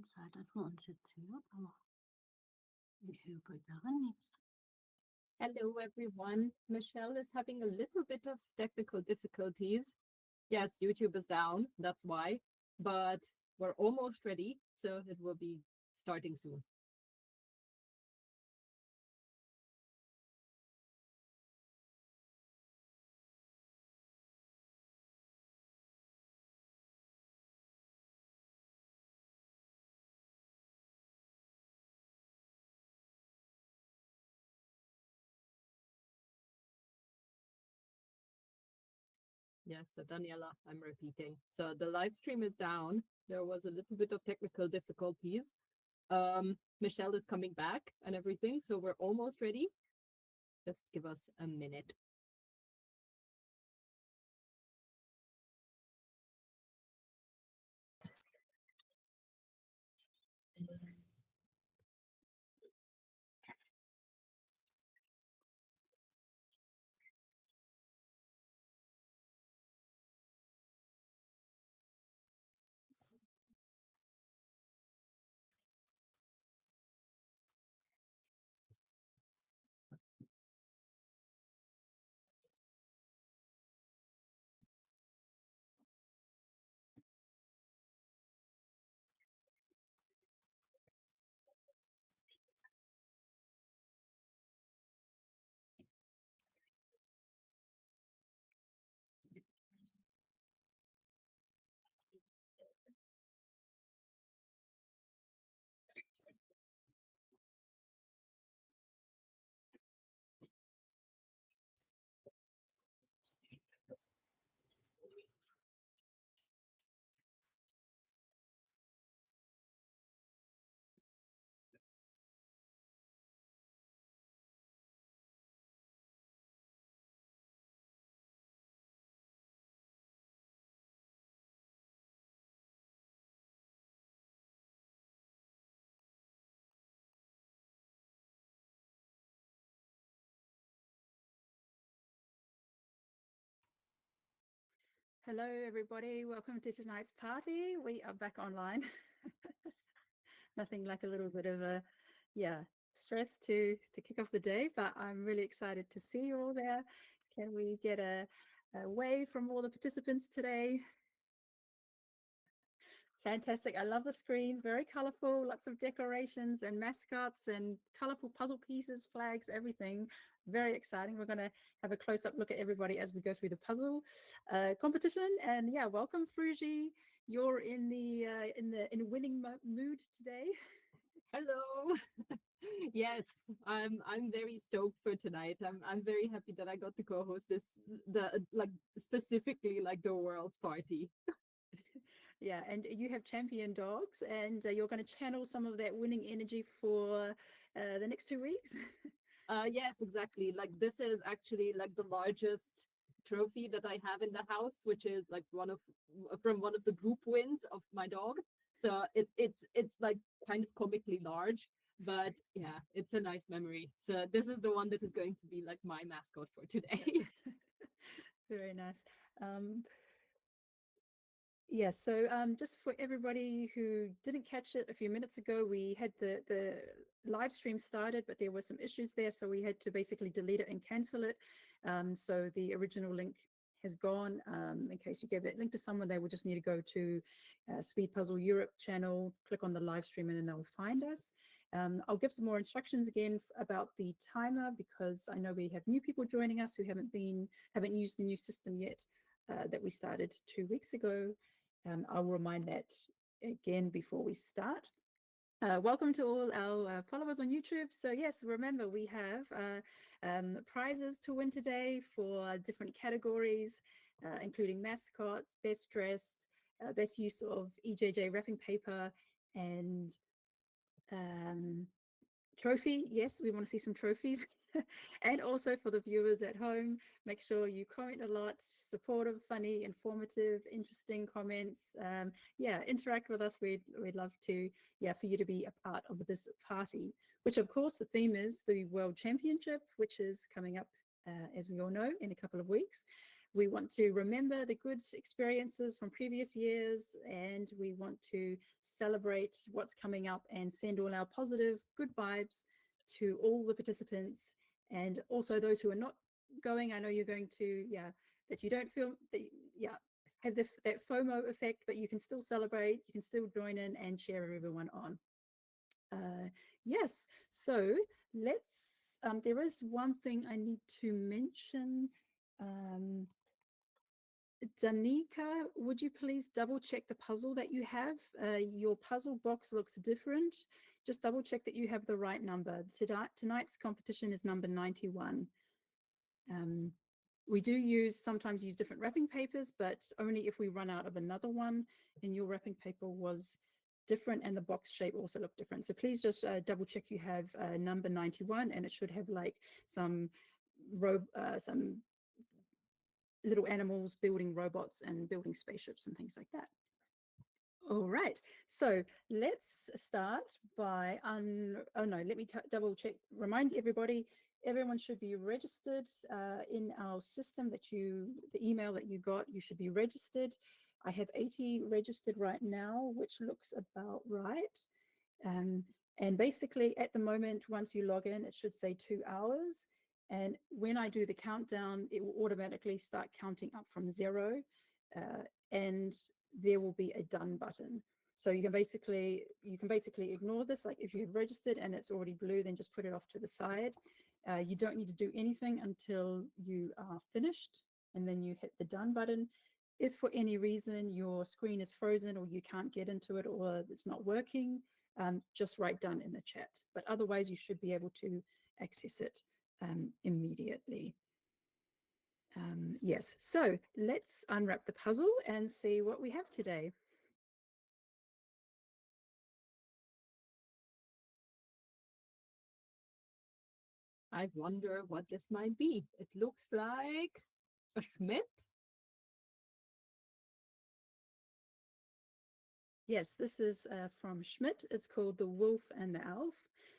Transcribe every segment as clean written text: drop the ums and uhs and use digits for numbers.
Zeit, als wir uns jetzt hören, aber wir hören daran nichts. Hello, everyone. Michelle is having a little bit of technical difficulties. Yes, YouTube is down, that's why, but we're almost ready, so it will be starting soon. Yes, so Daniela, I'm repeating. So the live stream is down. There was a little bit of technical difficulties. Michelle is coming back and everything, so we're almost ready. Just give us a minute. Hello, everybody. Welcome to tonight's party. We are back online. Nothing like a little bit of a, stress to kick off the day, but I'm really excited to see you all there. Can we get a wave from all the participants today? Fantastic. I love the screens, very colorful, lots of decorations and mascots and colorful puzzle pieces, flags, everything. Very exciting. We're going to have a close-up look at everybody as we go through the puzzle competition. And yeah, welcome, Fruji. You're in winning mood today. Hello. Yes, I'm very stoked for tonight. I'm very happy that I got to co-host specifically the world's party. Yeah, and you have champion dogs, and you're going to channel some of that winning energy for the next 2 weeks. Yes, exactly. This is actually the largest trophy that I have in the house, which is from one of the group wins of my dog. So it's kind of comically large, but yeah, it's a nice memory. So this is the one that is going to be my mascot for today. Very nice. Yeah, so just for everybody who didn't catch it a few minutes ago, we had the live stream started, but there were some issues there, so we had to basically delete it and cancel it. So the original link has gone. In case you gave that link to someone, they will just need to go to SpeedPuzzle Europe channel, click on the live stream, and then they'll find us. I'll give some more instructions again about the timer, because I know we have new people joining us who haven't used the new system yet that we started 2 weeks ago. I'll remind that again before we start. Welcome to all our followers on YouTube. So yes, remember we have prizes to win today for different categories, including mascot, best dressed, best use of EJJ wrapping paper, and trophy. Yes, we want to see some trophies. And also for the viewers at home, make sure you comment a lot, supportive, funny, informative, interesting comments. Interact with us. We'd love to, for you to be a part of this party, which of course the theme is the World Championship, which is coming up, as we all know, in a couple of weeks. We want to remember the good experiences from previous years, and we want to celebrate what's coming up and send all our positive, good vibes to all the participants, and also those who are not going. I know you're going to, that you don't feel that, have that FOMO effect, but you can still celebrate, you can still join in and cheer everyone on. Yes, so let's, there is one thing I need to mention. Danica, would you please double check the puzzle that you have? Your puzzle box looks different. Just double check that you have the right number. Tonight's competition is number 91. We do sometimes use different wrapping papers, but only if we run out of another one, and your wrapping paper was different and the box shape also looked different. So please just double check you have number 91, and it should have like some little animals building robots and building spaceships and things like that. All right, so let's start by, oh no, let me double check, remind everybody, everyone should be registered in our system that the email that you got, you should be registered. I have 80 registered right now, which looks about right. And basically at the moment, once you log in, it should say 2 hours. And when I do the countdown, it will automatically start counting up from 0. And there will be a done button. So you can basically ignore this. Like if you've registered and it's already blue, then just put it off to the side. You don't need to do anything until you are finished, and then you hit the done button. If for any reason your screen is frozen or you can't get into it or it's not working, just write done in the chat. But otherwise you should be able to access it immediately. Yes, so let's unwrap the puzzle and see what we have today. I wonder what this might be. It looks like a Schmidt. Yes, this is from Schmidt. It's called The Wolf and the Elf.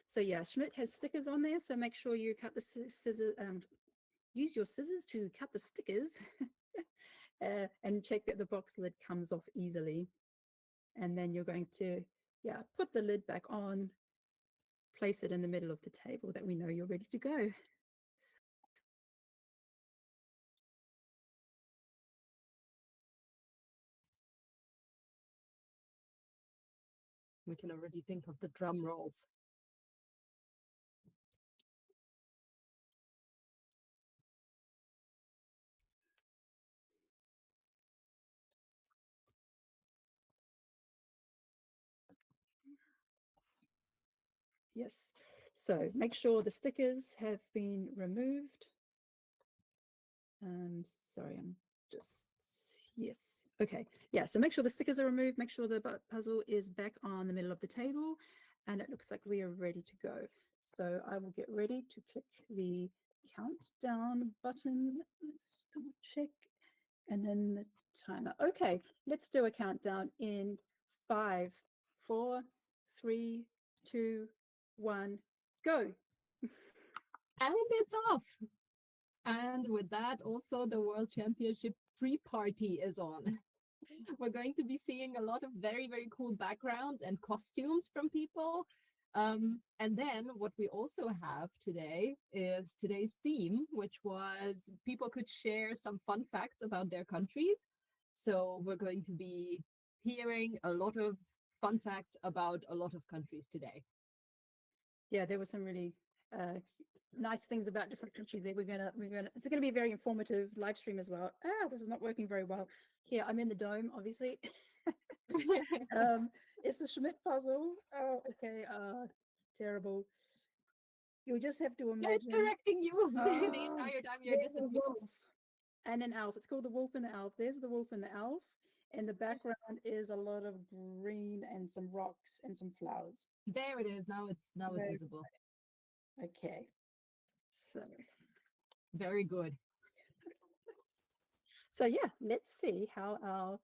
So yeah, Schmidt has stickers on there, so make sure you cut the scissors, use your scissors to cut the stickers and check that the box lid comes off easily. And then you're going to, put the lid back on, place it in the middle of the table that we know you're ready to go. We can already think of the drum rolls. Yes, so make sure the stickers have been removed. Sorry, I'm just, yes, okay. Yeah, so make sure the stickers are removed, make sure the puzzle is back on the middle of the table, and it looks like we are ready to go. So I will get ready to click the countdown button. Let's double check, and then the timer. Okay, let's do a countdown in 5, 4, 3, 2, 1, go. And it's off. And with that, also the World Championship pre-party is on. We're going to be seeing a lot of very, very cool backgrounds and costumes from people. And then what we also have today is today's theme, which was people could share some fun facts about their countries. So we're going to be hearing a lot of fun facts about a lot of countries today. Yeah, there were some really nice things about different countries there. It's gonna be a very informative live stream as well. This is not working very well. Here, I'm in the dome, obviously. It's a Schmidt puzzle. Oh, okay. Terrible. You'll just have to imagine. It's correcting you the entire time you're There's a disappearing. wolf and an elf. It's called The Wolf and the Elf. There's the wolf and the elf, and the background is a lot of green and some rocks and some flowers. There it is. Now it's visible. Okay. So very good. So yeah, let's see how our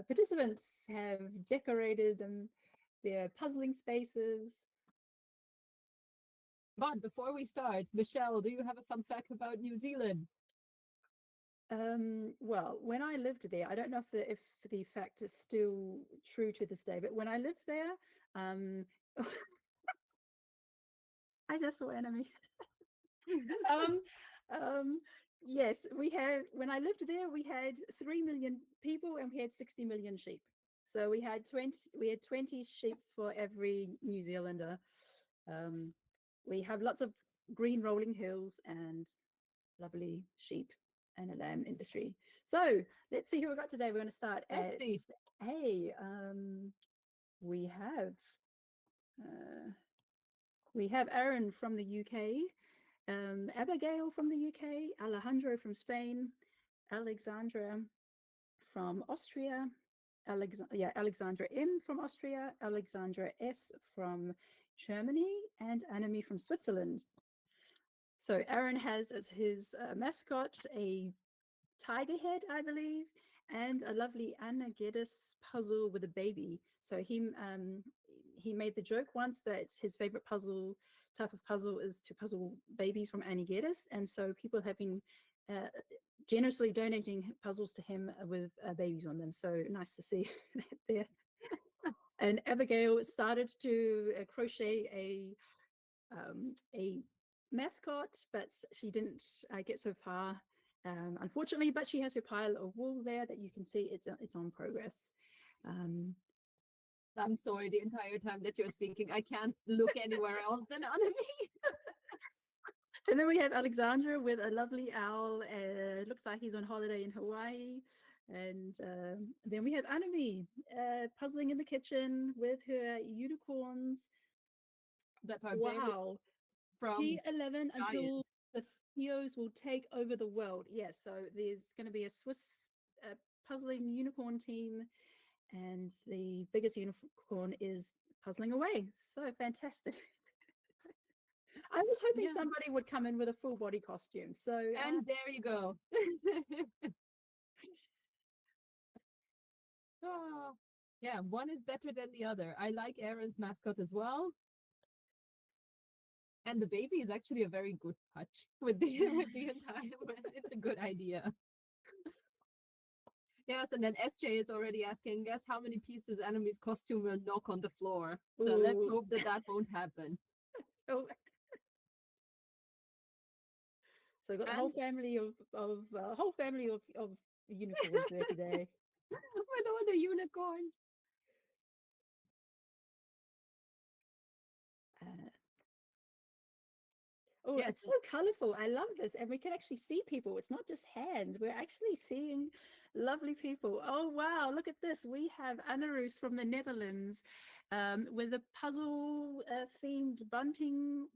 participants have decorated their puzzling spaces. But before we start, Michelle, do you have a fun fact about New Zealand? Well, when I lived there, I don't know if the fact is still true to this day, but when I lived there, um, I just saw enemy. um, um, yes, when I lived there, we had 3 million people and we had 60 million sheep. So we had 20 sheep for every New Zealander. Um, we have lots of green rolling hills and lovely sheep and a lamb industry. So let's see who we got today. We're going to start Let's at see. A. We have uh, we have Aaron from the UK, Abigail from the UK, Alejandro from Spain, Alexandra from Austria, Alexandra M from Austria, Alexandra S from Germany, and Anami from Switzerland. So Aaron has as his mascot a tiger head, I believe, and a lovely Anna Geddes puzzle with a baby. So he made the joke once that his favorite type of puzzle is to puzzle babies from Annie Geddes, and so people have been uh, generously donating puzzles to him with babies on them. So nice to see that there. And Abigail started to crochet a mascot, but she didn't get so far, unfortunately. But she has her pile of wool there that you can see it's on progress. I'm sorry, the entire time that you're speaking, I can't look anywhere else than Anami. And then we have Alexandra with a lovely owl. Looks like he's on holiday in Hawaii. And then we have Anami puzzling in the kitchen with her unicorns. That are Wow. from T11 until Giant. the Theos will take over the world. Yes, so there's going to be a Swiss puzzling unicorn team, and the biggest unicorn is puzzling away. So fantastic. I was hoping Yeah. somebody would come in with a full body costume. So And there you go. Oh, yeah, one is better than the other. I like Aaron's mascot as well. And the baby is actually a very good touch with the with the entire. It's a good idea. Yes, and then SJ is already asking, guess how many pieces Anami's costume will knock on the floor. So let's ooh. hope that that won't happen. Oh. So got the And whole family of unicorns there today. with all the unicorns. Uh, Oh, Yes, it's so colorful. I love this. And we can actually see people. It's not just hands. We're actually seeing lovely people. Oh, wow. Look at this. We have Anna-Roos from the Netherlands with a puzzle themed bunting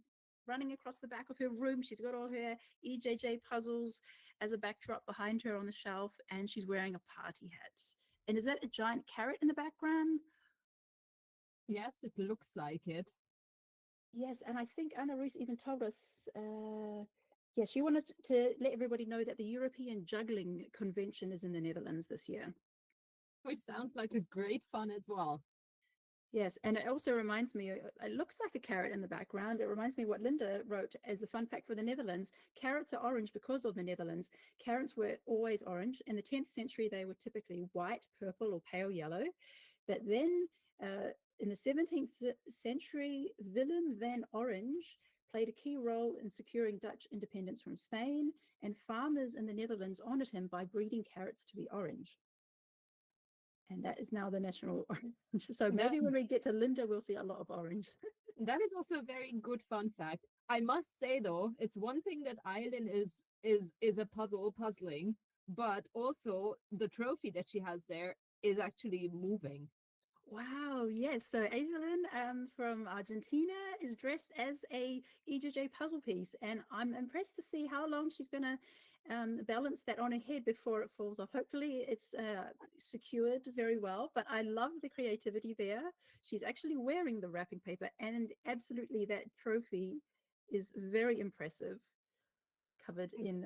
running across the back of her room. She's got all her EJJ puzzles as a backdrop behind her on the shelf, and she's wearing a party hat. And is that a giant carrot in the background? yes, it looks like it. Yes, and I think Anna Roos even told us, yes, she wanted to let everybody know that the European Juggling Convention is in the Netherlands this year. Which sounds like a great fun as well. Yes, and it also reminds me, it looks like a carrot in the background. It reminds me what Linda wrote as a fun fact for the Netherlands. Carrots are orange because of the Netherlands. Carrots were always orange. In the 10th century, they were typically white, purple, or pale yellow. But then in the 17th century, Willem van Orange played a key role in securing Dutch independence from Spain, and farmers in the Netherlands honored him by breeding carrots to be orange. And that is now the national orange. So maybe when we get to Linda, we'll see a lot of orange. That is also a very good fun fact. I must say though, it's one thing that Eileen is a puzzling, but also the trophy that she has there is actually moving. Wow, yes. So Aislinn from Argentina is dressed as a EJJ puzzle piece, and I'm impressed to see how long she's going to balance that on her head before it falls off. Hopefully it's secured very well, but I love the creativity there. She's actually wearing the wrapping paper, and absolutely that trophy is very impressive, covered in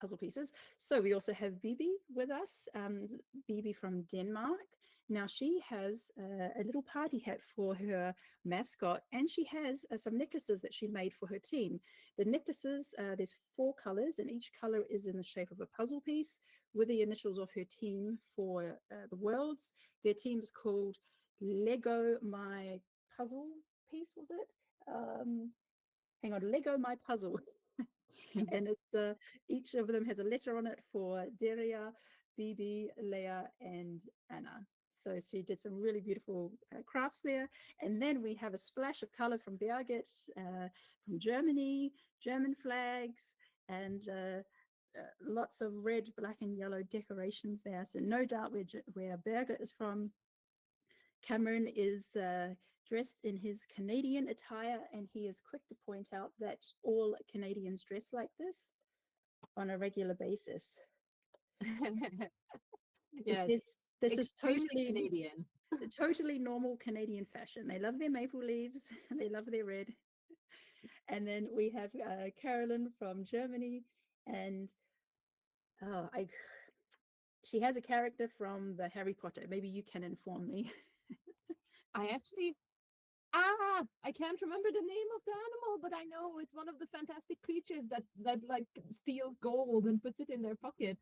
puzzle pieces. So we also have Bibi with us, Bibi from Denmark. Now she has a little party hat for her mascot, and she has some necklaces that she made for her team. The necklaces, there's 4 colors, and each color is in the shape of a puzzle piece with the initials of her team for the worlds. Their team is called Lego My Puzzle Piece, was it? Hang on, Lego My Puzzle. And it's each of them has a letter on it for Deria, Bibi, Leah, and Anna. So she did some really beautiful crafts there. And then we have a splash of color from Birgit, from Germany, German flags, and lots of red, black, and yellow decorations there. So no doubt where Birgit is from. Cameron is dressed in his Canadian attire, and he is quick to point out that all Canadians dress like this on a regular basis. Yes, this is extremely Canadian. totally normal Canadian fashion. They love their maple leaves, and they love their red. And then we have Carolyn from Germany, and she has a character from the Harry Potter. Maybe you can inform me. I actually, I can't remember the name of the animal, but I know it's one of the fantastic creatures that like steals gold and puts it in their pocket.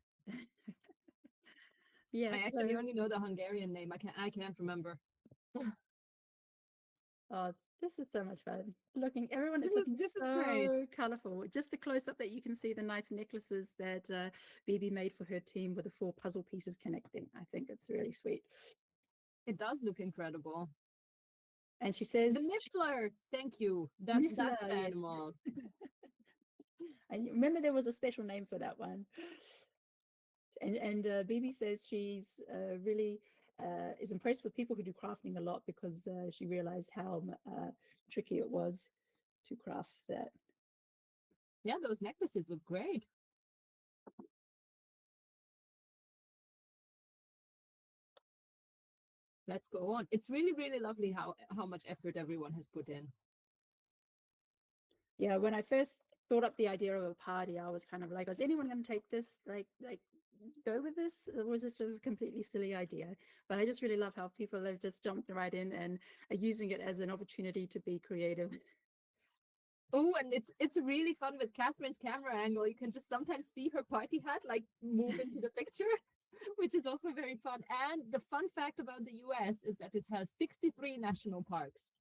Yes, I actually only know the Hungarian name. I can't remember. Oh, this is so much fun. Everyone is looking so colorful. Just the close up that you can see the nice necklaces that Bibi made for her team with the 4 puzzle pieces connecting. I think it's really sweet. It does look incredible. And she says, the Niffler. Thank you. That's the animal. I remember there was a special name for that one. And Bibi says she's really is impressed with people who do crafting a lot, because she realized how tricky it was to craft that. Yeah, those necklaces look great. Let's go on. It's really, really lovely how much effort everyone has put in. Yeah, when I first thought up the idea of a party, I was kind of like, is anyone going to take this, like go with this, or was this just a completely silly idea? But I just really love how people have just jumped right in and are using it as an opportunity to be creative. Oh, and it's really fun with Catherine's camera angle. You can just sometimes see her party hat like move into the picture, which is also very fun. And the fun fact about the US is that it has 63 national parks.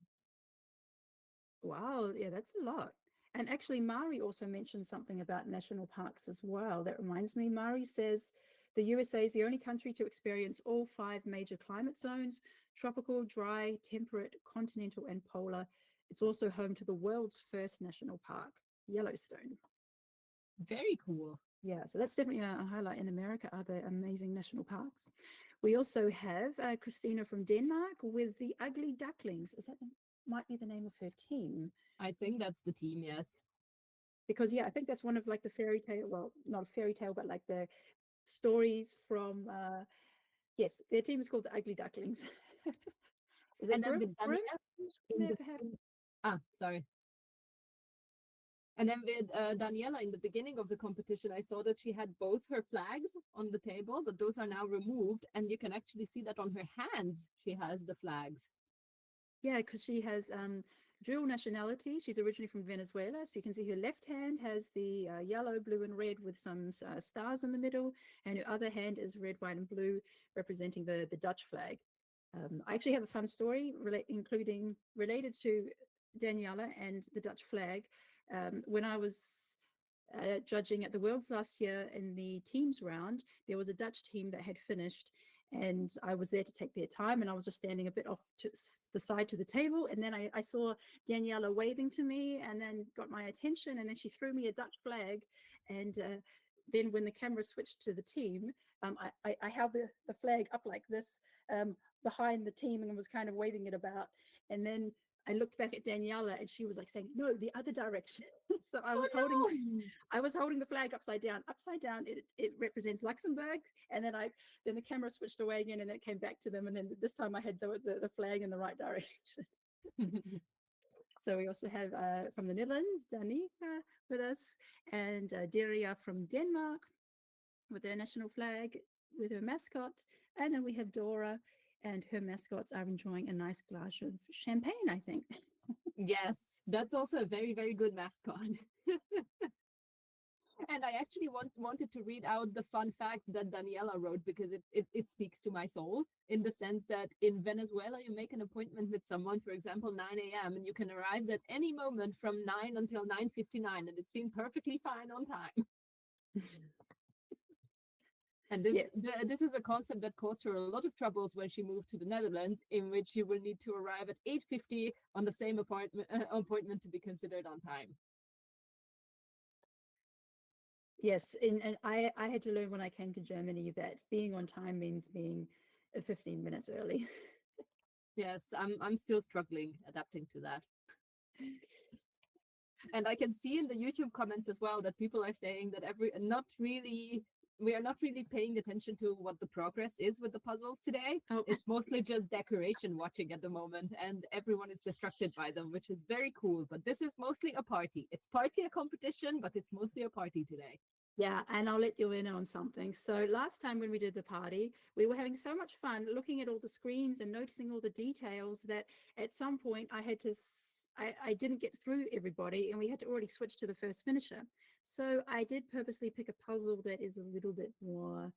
Wow, yeah, that's a lot. And actually, Mari also mentioned something about national parks as well. That reminds me, Mari says the USA is the only country to experience all 5 major climate zones: tropical, dry, temperate, continental, and polar. It's also home to the world's first national park, Yellowstone. Very cool. Yeah, so that's definitely a highlight in America, are the amazing national parks. We also have Christina from Denmark with the Ugly Ducklings. Might be the name of her team. I think that's the team, yes. Because yeah, I think that's one of like the fairy tale, well, not a fairy tale, but like the stories from yes, their team is called the Ugly Ducklings. Is it and then with sorry. And then with Daniela in the beginning of the competition, I saw that she had both her flags on the table, but those are now removed, and you can actually see that on her hands she has the flags. Yeah, because she has dual nationality. She's originally from Venezuela, so you can see her left hand has the yellow, blue, and red with some stars in the middle, and her other hand is red, white, and blue, representing the Dutch flag. I actually have a fun story related to Daniela and the Dutch flag. When I was judging at the Worlds last year in the teams round, there was a Dutch team that had finished, and I was there to take their time, and I was just standing a bit off to the side to the table, and then I saw Daniela waving to me, and then got my attention, and then she threw me a Dutch flag, and then when the camera switched to the team, I held the flag up like this behind the team and was kind of waving it about, and then I looked back at Daniela, and she was like saying, "No, the other direction." So I was holding the flag upside down. It represents Luxembourg, and then the camera switched away again, and it came back to them, and then this time I had the flag in the right direction. So we also have from the Netherlands, Danica with us, and Daria from Denmark with their national flag, with her mascot. And then we have Dora, and her mascots are enjoying a nice glass of champagne, I think. Yes, that's also a very, very good mascot. And I actually wanted to read out the fun fact that Daniela wrote because it speaks to my soul in the sense that in Venezuela, you make an appointment with someone, for example, 9 a.m., and you can arrive at any moment from 9 until 9:59, and it seemed perfectly fine on time. And this is a concept that caused her a lot of troubles when she moved to the Netherlands, in which she will need to arrive at 8:50 on the same appointment to be considered on time. Yes, and I had to learn when I came to Germany that being on time means being 15 minutes early. Yes, I'm still struggling adapting to that. And I can see in the YouTube comments as well that people are saying that we are not really paying attention to what the progress is with the puzzles today. Oh. It's mostly just decoration watching at the moment, and everyone is distracted by them, which is very cool. But this is mostly a party. It's partly a competition, but it's mostly a party today. Yeah, and I'll let you in on something. So last time when we did the party, we were having so much fun looking at all the screens and noticing all the details that at some point I had to, I didn't get through everybody and we had to already switch to the first finisher. So I did purposely pick a puzzle that is a little bit more,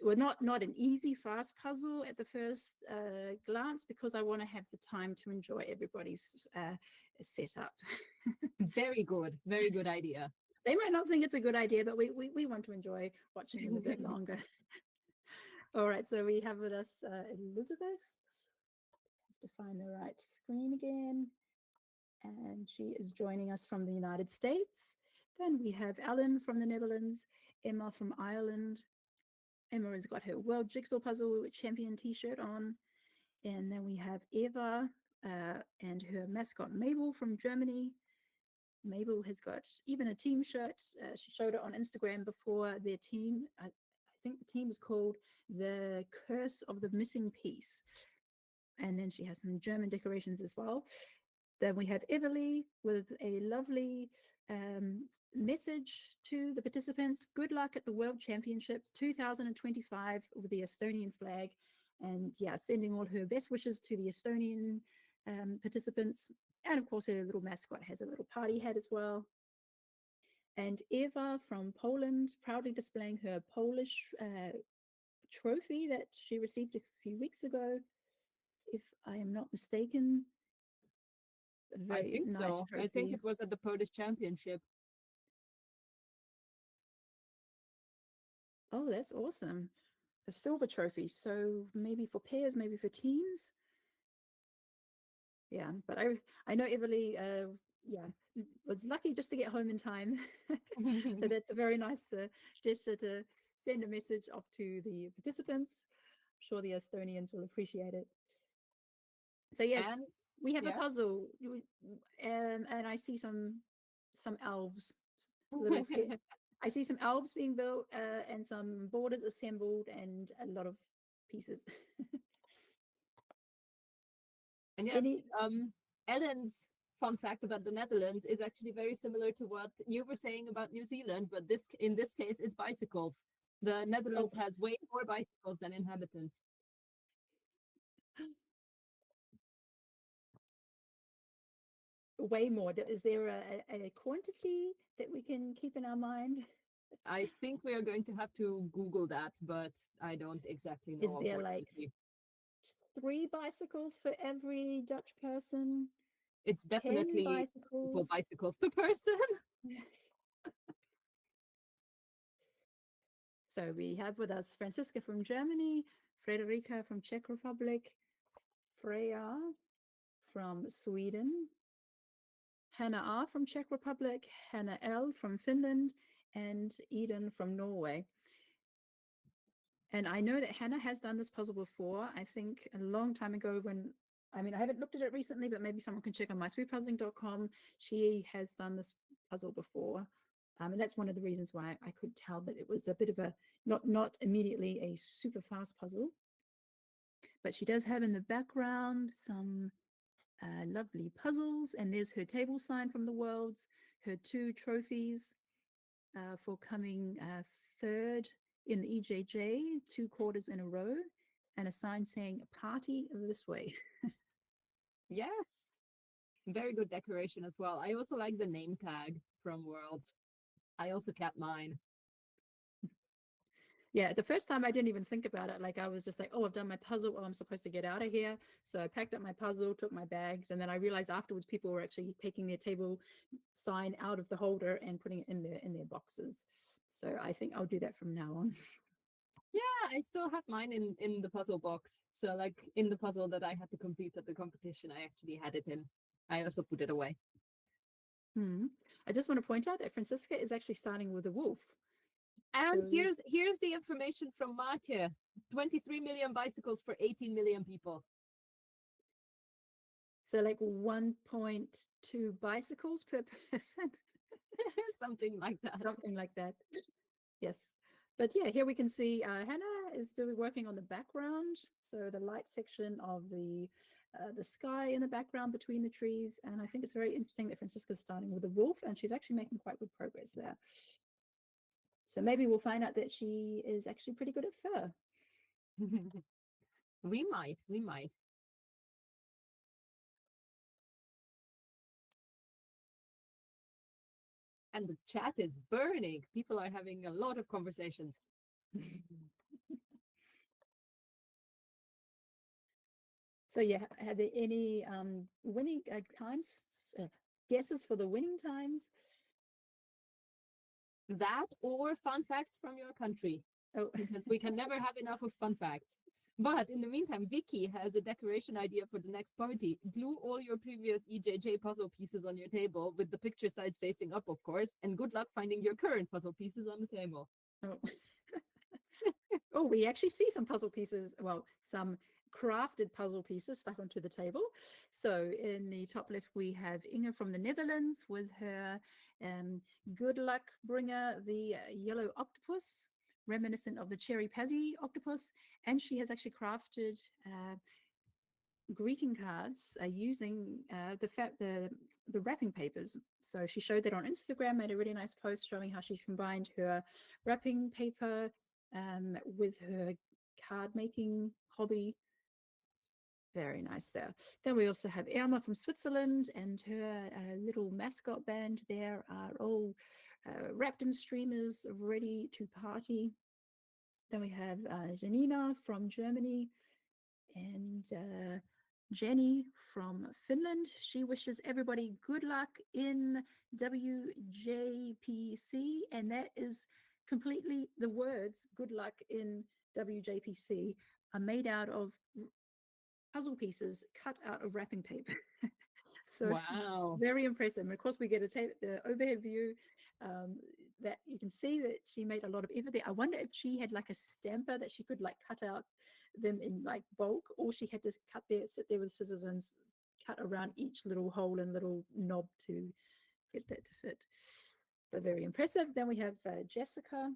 well, not an easy, fast puzzle at the first glance, because I want to have the time to enjoy everybody's setup. Very good idea. They might not think it's a good idea, but we want to enjoy watching them a bit longer. All right, so we have with us Elizabeth. Have to find the right screen again. And she is joining us from the United States. Then we have Ellen from the Netherlands, Emma from Ireland. Emma has got her World Jigsaw Puzzle Champion t-shirt on. And then we have Eva and her mascot Mabel from Germany. Mabel has got even a team shirt. She showed it on Instagram before. Their team, I think the team is called The Curse of the Missing Piece. And then she has some German decorations as well. Then we have Everly with a lovely message to the participants. Good luck at the World Championships 2025 with the Estonian flag. And yeah, sending all her best wishes to the Estonian participants. And of course, her little mascot has a little party hat as well. And Eva from Poland, proudly displaying her Polish trophy that she received a few weeks ago, if I am not mistaken. A very nice so. trophy. I think it was at the Polish Championship. Oh, that's awesome. A silver trophy. So maybe for pairs, maybe for teams. Yeah, but I know Everly, was lucky just to get home in time. So that's a very nice gesture to send a message off to the participants. I'm sure the Estonians will appreciate it. So yes, And we have a puzzle, and I see some elves. Little I see some elves being built and some borders assembled and a lot of pieces. And yes, Ellen's fun fact about the Netherlands is actually very similar to what you were saying about New Zealand, but in this case, it's bicycles. The Netherlands has way more bicycles than inhabitants. Way more. Is there a quantity that we can keep in our mind? I think we are going to have to Google that, but I don't exactly know. Is there like 3 bicycles for every Dutch person? It's definitely 10 bicycles? bicycles per person. So we have with us Franziska from Germany, Frederica from Czech Republic, Freya from Sweden, Hannah R from Czech Republic, Hannah L from Finland, and Eden from Norway. And I know that Hannah has done this puzzle before. I think a long time ago I haven't looked at it recently, but maybe someone can check on my SpeedPuzzling.com. She has done this puzzle before. And that's one of the reasons why I could tell that it was a bit of a, not immediately a super fast puzzle. But she does have in the background some lovely puzzles. And there's her table sign from the Worlds, her 2 trophies for coming third in the EJJ, 2 quarters in a row, and a sign saying "Party this way." Yes. Very good decoration as well. I also like the name tag from Worlds. I also kept mine. Yeah, the first time I didn't even think about it. Like I was just like, oh, I've done my puzzle. Oh, I'm supposed to get out of here. So I packed up my puzzle, took my bags, and then I realized afterwards people were actually taking their table sign out of the holder and putting it in their boxes. So I think I'll do that from now on. Yeah, I still have mine in the puzzle box. So like in the puzzle that I had to complete at the competition, I actually had it in. I also put it away. I just want to point out that Francisca is actually starting with a wolf. And So- here's the information from Matje. 23 million bicycles for 18 million people. So like 1.2 bicycles per person. Something like that. Something like that. Yes. But yeah, here we can see Hannah is still working on the background. So the light section of the sky in the background between the trees. And I think it's very interesting that Francisca's starting with a wolf, and she's actually making quite good progress there. So maybe we'll find out that she is actually pretty good at fur. We might. And the chat is burning. People are having a lot of conversations. So yeah, are there any winning times, guesses for the winning times? That or fun facts from your country, Oh, because we can never have enough of fun facts. But in the meantime, Vicky has a decoration idea for the next party. Glue all your previous EJJ puzzle pieces on your table with the picture sides facing up, of course, and good luck finding your current puzzle pieces on the table. oh. Oh, we actually see some puzzle pieces, well, some crafted puzzle pieces stuck onto the table. So in the top left, we have Inge from the Netherlands with her good luck bringer, the yellow octopus, reminiscent of the cherry pazzi octopus. And she has actually crafted greeting cards using the wrapping papers. So she showed that on Instagram, made a really nice post showing how she's combined her wrapping paper with her card making hobby. Very nice there. Then we also have Irma from Switzerland and her little mascot band there are all wrapped in streamers ready to party. Then we have Janina from Germany and Jenny from Finland. She wishes everybody good luck in WJPC, and that is completely the words "good luck in WJPC" are made out of puzzle pieces cut out of wrapping paper. So wow. very impressive. And of course, we get the overhead view that you can see that she made a lot of effort there. I wonder if she had like a stamper that she could like cut out them in like bulk, or she had to sit there with scissors and cut around each little hole and little knob to get that to fit. But very impressive. Then we have Jessica.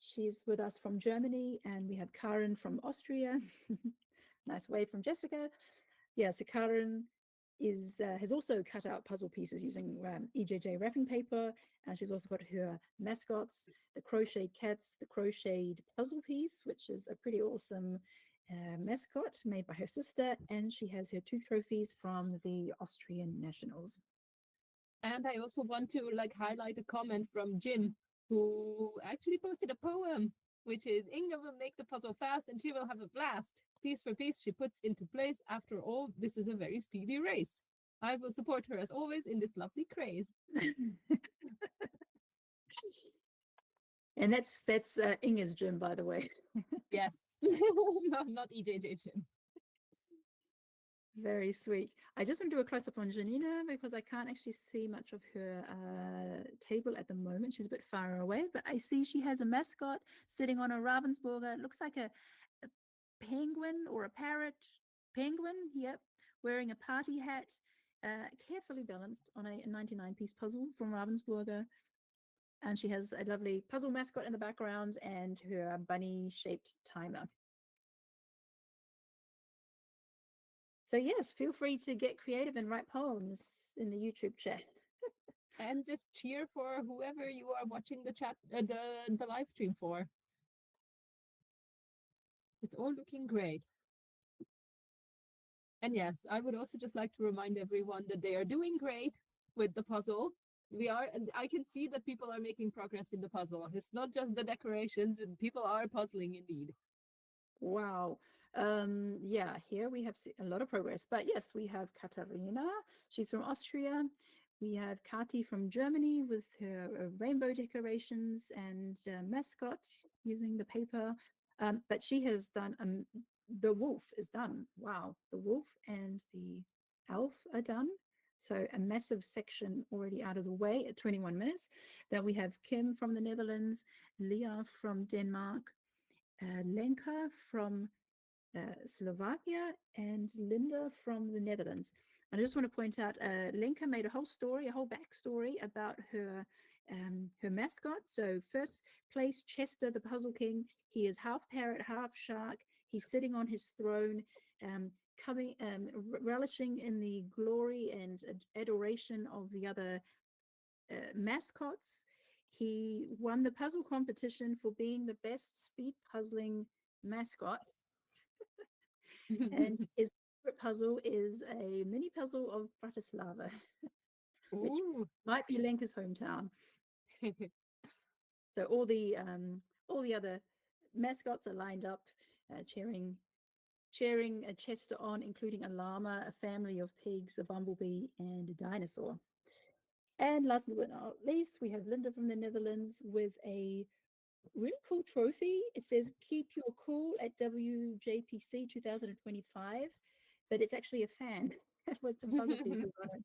She's with us from Germany, and we have Karen from Austria. Nice wave from Jessica. Yeah, so Karen has also cut out puzzle pieces using EJJ wrapping paper, and she's also got her mascots, the crocheted cats, the crocheted puzzle piece, which is a pretty awesome mascot made by her sister, and she has her 2 trophies from the Austrian nationals. And I also want to like highlight a comment from Jim, who actually posted a poem, which is Inga will make the puzzle fast and she will have a blast. Piece for piece she puts into place. After all, this is a very speedy race. I will support her as always in this lovely craze. And that's Inga's gym, by the way. Yes, not EJJ Jim. Very sweet. I just want to do a close-up on Janina because I can't actually see much of her table at the moment. She's a bit far away, but I see she has a mascot sitting on a Ravensburger. It looks like a penguin or a parrot penguin, yep, wearing a party hat, carefully balanced on a 99-piece puzzle from Ravensburger. And she has a lovely puzzle mascot in the background and her bunny-shaped timer. So yes, feel free to get creative and write poems in the YouTube chat. And just cheer for whoever you are watching the chat, the live stream for. It's all looking great. And yes, I would also just like to remind everyone that they are doing great with the puzzle. And I can see that people are making progress in the puzzle. It's not just the decorations, and people are puzzling indeed. Wow. Yeah, here we have a lot of progress. But yes, we have Katarina. She's from Austria. We have Kati from Germany with her rainbow decorations and mascot using the paper. But she has done, the wolf is done. Wow. The wolf and the elf are done. So a massive section already out of the way at 21 minutes. Then we have Kim from the Netherlands, Leah from Denmark, Lenka from Slovakia, and Linda from the Netherlands. And I just want to point out, Lenka made a whole story, a whole backstory about her mascot. So first place, Chester, the Puzzle King. He is half parrot, half shark. He's sitting on his throne, relishing in the glory and adoration of the other mascots. He won the puzzle competition for being the best speed puzzling mascot. And his favorite puzzle is a mini puzzle of Bratislava, which might be Lenka's hometown. So all the other mascots are lined up, cheering a Chester on, including a llama, a family of pigs, a bumblebee, and a dinosaur. And last but not least, we have Linda from the Netherlands with a really cool trophy. It says "Keep Your Cool at WJPC 2025," but it's actually a fan with some puzzle pieces on it.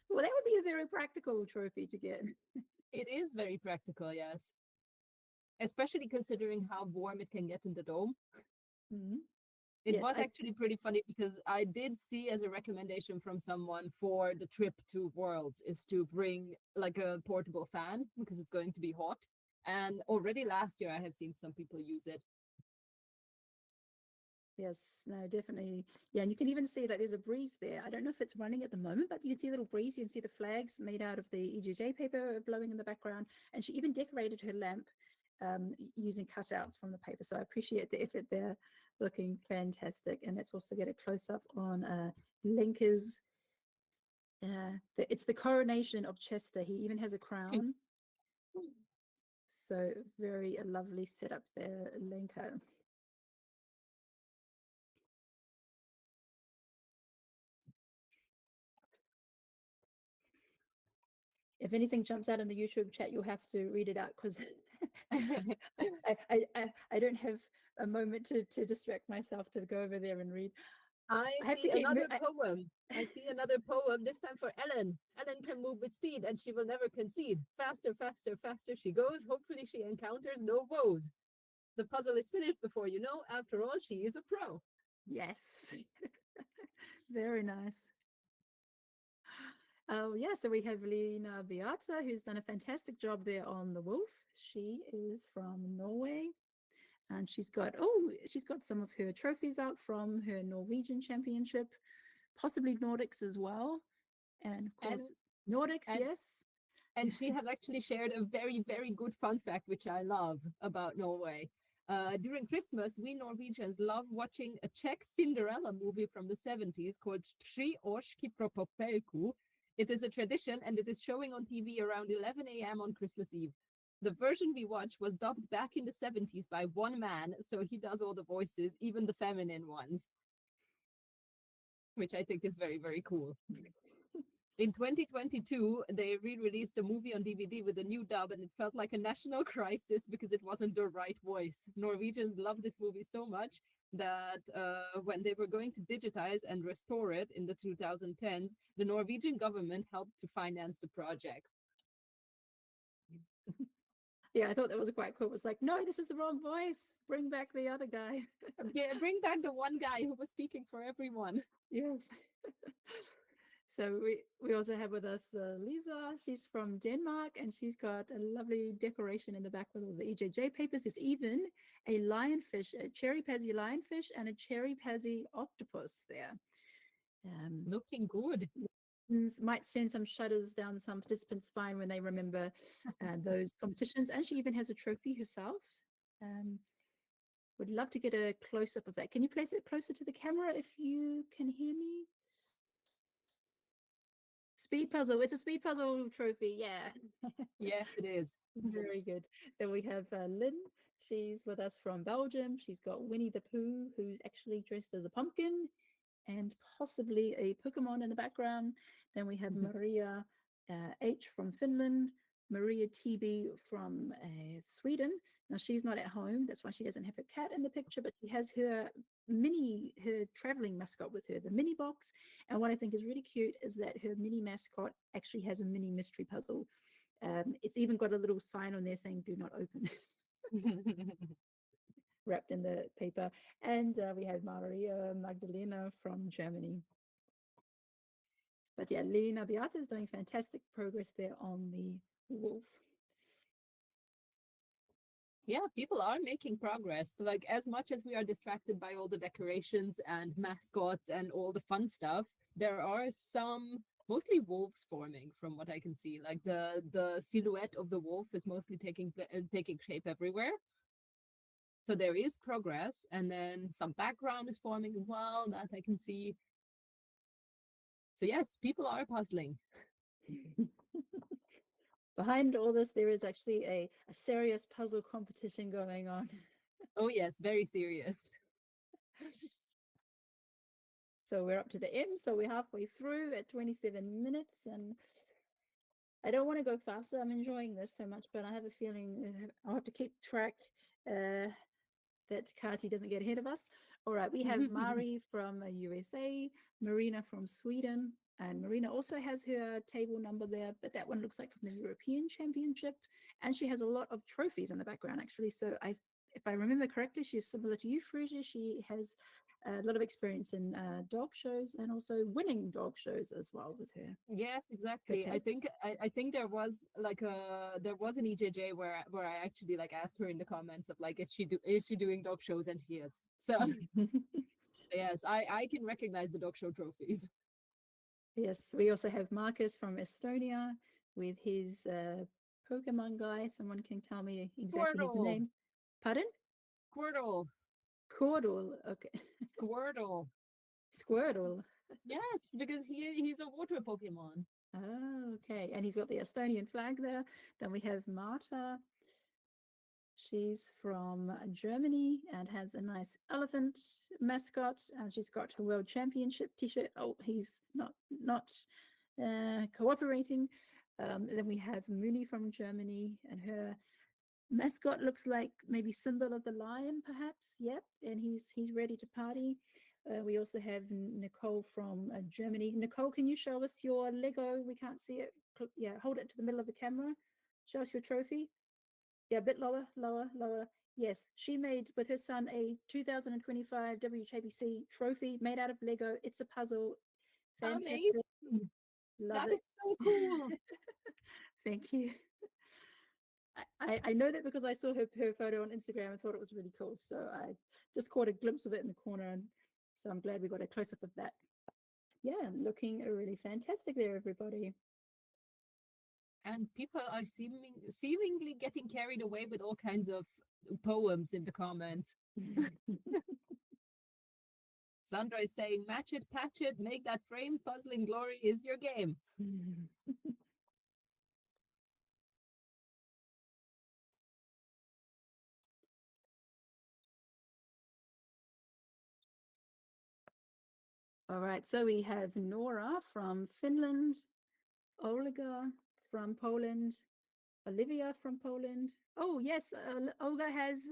Well, that would be a very practical trophy to get. It is very practical, yes. Especially considering how warm it can get in the dome. Mm-hmm. It was actually pretty funny because I did see as a recommendation from someone for the trip to Worlds is to bring like a portable fan because it's going to be hot. And already last year I have seen some people use it. Yes, no, definitely. Yeah, and you can even see that there's a breeze there. I don't know if it's running at the moment, but you can see a little breeze. You can see the flags made out of the EJJ paper blowing in the background. And she even decorated her lamp using cutouts from the paper. So I appreciate the effort there, looking fantastic. And let's also get a close-up on Lenka's, it's the coronation of Chester. He even has a crown. So very lovely setup there, Lenka. If anything jumps out in the YouTube chat, you'll have to read it out because I don't have a moment to distract myself to go over there and read. I see another poem. I see another poem, this time for Ellen. Ellen can move with speed and she will never concede. Faster, faster, faster she goes. Hopefully she encounters no woes. The puzzle is finished before you know. After all, she is a pro. Yes. Very nice. Oh, yeah, so we have Lena Beata, who's done a fantastic job there on the wolf. She is from Norway. And she's got some of her trophies out from her Norwegian championship, possibly Nordics as well. And of course, Nordics, yes. And she has actually shared a very, very good fun fact, which I love about Norway. During Christmas, we Norwegians love watching a Czech Cinderella movie from the 70s called Tři ošky pro popelku. It is a tradition and it is showing on TV around 11 a.m. on Christmas Eve. The version we watched was dubbed back in the 70s by one man, so he does all the voices, even the feminine ones, which I think is very, very cool. In 2022, they re-released a movie on DVD with a new dub, and it felt like a national crisis because it wasn't the right voice. Norwegians love this movie so much that when they were going to digitize and restore it in the 2010s, the Norwegian government helped to finance the project. Yeah, I thought that was quite cool. It was like, no, this is the wrong voice. Bring back the other guy. Yeah, bring back the one guy who was speaking for everyone. Yes. So we also have with us Lisa. She's from Denmark, and she's got a lovely decoration in the back with all the EJJ papers. There's even a lionfish, a cherry pazzy lionfish, and a cherry pazzy octopus there. Looking good. Might send some shudders down some participants' spine when they remember those competitions. And she even has a trophy herself. Would love to get a close-up of that. Can you place it closer to the camera if you can hear me? Speed puzzle. It's a speed puzzle trophy. Yeah. Yes, it is. Very good. Then we have Lynn. She's with us from Belgium. She's got Winnie the Pooh, who's actually dressed as a pumpkin, and possibly a Pokemon in the background. Then we have Maria H from Finland, Maria TB from Sweden. Now she's not at home, that's why she doesn't have her cat in the picture, but she has her traveling mascot with her, the mini box. And what I think is really cute is that her mini mascot actually has a mini mystery puzzle. It's even got a little sign on there saying "Do not open." Wrapped in the paper. And we have Maria Magdalena from Germany. But yeah, Lena Beata is doing fantastic progress there on the wolf. Yeah, people are making progress. Like, as much as we are distracted by all the decorations and mascots and all the fun stuff, there are some mostly wolves forming from what I can see. Like the silhouette of the wolf is mostly taking shape everywhere. So there is progress, and then some background is forming as well that I can see. So yes, people are puzzling. Behind all this, there is actually a serious puzzle competition going on. Oh yes, very serious. So we're up to the end, so we're halfway through at 27 minutes, and I don't want to go faster. I'm enjoying this so much, but I have a feeling I'll have to keep track that Kati doesn't get ahead of us. All right, we have Mari from USA, Marina from Sweden, and Marina also has her table number there, but that one looks like from the European Championship, and she has a lot of trophies in the background, actually. So if I remember correctly, she's similar to you, Frisia. She has a lot of experience in dog shows and also winning dog shows as well with her. Yes, exactly. I think there was an EJJ where I actually like asked her in the comments of like, is she doing dog shows, and she is. So yes, I can recognize the dog show trophies. Yes, we also have Marcus from Estonia with his Pokemon guy. Someone can tell me exactly his Squirtle. name. Pardon? Squirtle. Cordle. Okay. Squirtle. Squirtle. Yes, because he's a water Pokemon. Oh, okay. And he's got the Estonian flag there. Then we have Marta. She's from Germany and has a nice elephant mascot. And she's got her World Championship t-shirt. Oh, he's not cooperating. Then we have Muni from Germany, and her mascot looks like maybe symbol of the lion, perhaps. Yep, and he's ready to party. We also have Nicole from Germany. Nicole, can you show us your Lego? We can't see it. Yeah, hold it to the middle of the camera. Show us your trophy. Yeah, a bit lower, lower, lower. Yes, she made with her son a 2025 WHABC trophy made out of Lego. It's a puzzle. Fantastic. Amazing. Love That it. is so cool. Thank you. I know that because I saw her photo on Instagram and thought it was really cool. So I just caught a glimpse of it in the corner. And so I'm glad we got a close up of that. Yeah, looking really fantastic there, everybody. And people are seemingly getting carried away with all kinds of poems in the comments. Sandra is saying, match it, patch it, make that frame, puzzling glory is your game. All right, so we have Nora from Finland, Olga from Poland, Olivia from Poland. Oh, yes, Olga has,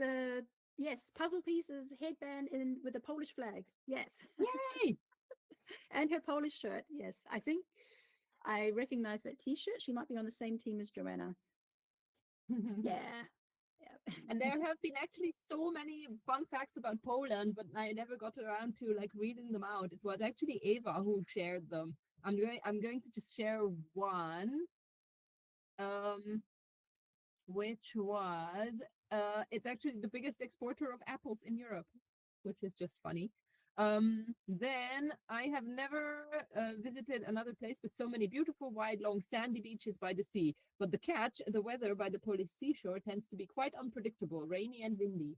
yes, puzzle pieces, headband with a Polish flag. Yes. Yay! And her Polish shirt. Yes, I think I recognize that t-shirt. She might be on the same team as Joanna. Yeah. And there have been actually so many fun facts about Poland, but I never got around to like reading them out. It was actually Eva who shared them. I'm going to just share one, which was it's actually the biggest exporter of apples in Europe, which is just funny. Then I have never visited another place with so many beautiful, wide, long, sandy beaches by the sea. But the catch, the weather by the Polish seashore tends to be quite unpredictable, rainy and windy.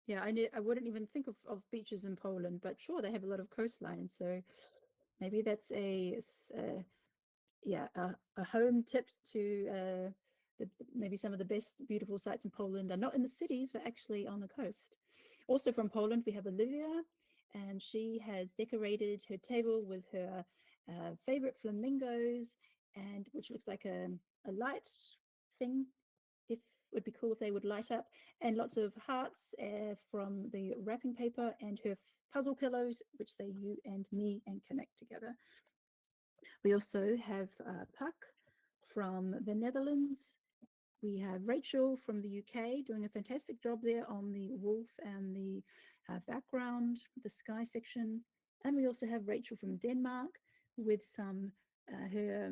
Yeah, I wouldn't even think of beaches in Poland, but sure, they have a lot of coastline. So maybe that's a home tips to maybe some of the best beautiful sites in Poland are not in the cities, but actually on the coast. Also from Poland, we have Olivia, and she has decorated her table with her favorite flamingos, and which looks like a light thing. If would be cool if they would light up, and lots of hearts from the wrapping paper, and her puzzle pillows, which say you and me and connect together. We also have Puck from the Netherlands. We have Rachel from the UK doing a fantastic job there on the wolf and the background, the sky section. And we also have Rachel from Denmark with some her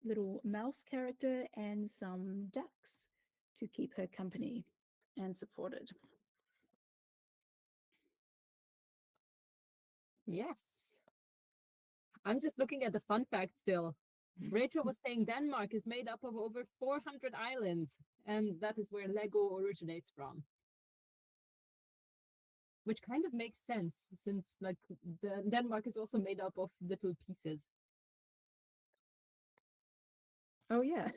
little mouse character and some ducks to keep her company and supported. Yes. I'm just looking at the fun fact still. Rachel was saying Denmark is made up of over 400 islands, and that is where Lego originates from. Which kind of makes sense, since like Denmark is also made up of little pieces. Oh, yeah.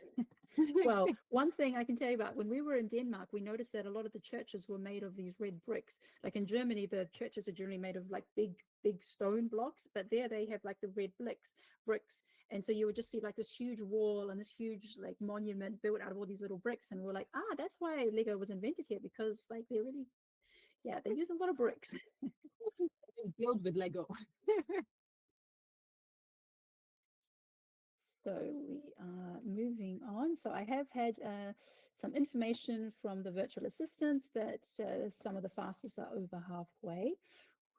Well, one thing I can tell you about, when we were in Denmark, we noticed that a lot of the churches were made of these red bricks. Like in Germany, the churches are generally made of like big stone blocks, but there they have like the red bricks. And so you would just see like this huge wall and this huge like monument built out of all these little bricks. And we're like, that's why Lego was invented here, because like they use a lot of bricks. Build with Lego. So we are moving on. So I have had some information from the virtual assistants that some of the fastest are over halfway.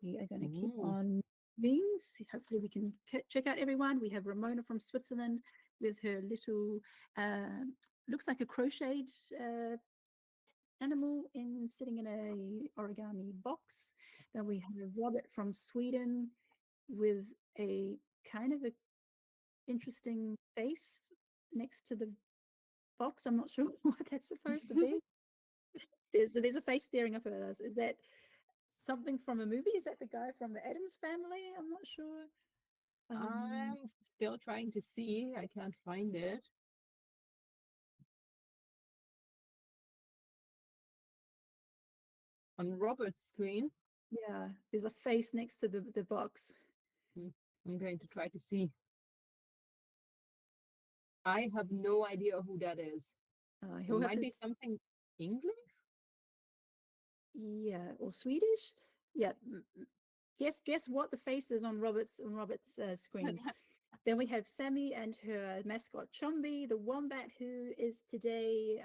We are going to keep on moving. Hopefully we can check out everyone. We have Ramona from Switzerland with her little, looks like a crocheted animal sitting in a origami box. Then we have Robert from Sweden with a kind of a interesting face next to the box. I'm not sure what that's supposed to be. There's a face staring up at us. Is that something from a movie? Is that the guy from the Addams Family? I'm not sure. I'm still trying to see. I can't find it. On Robert's screen. Yeah, there's a face next to the box. I'm going to try to see. I have no idea who that is. It might be something English? Yeah, or Swedish? Yeah. Guess what the face is on Robert's screen. Then we have Sammy and her mascot Chombi, the wombat, who is today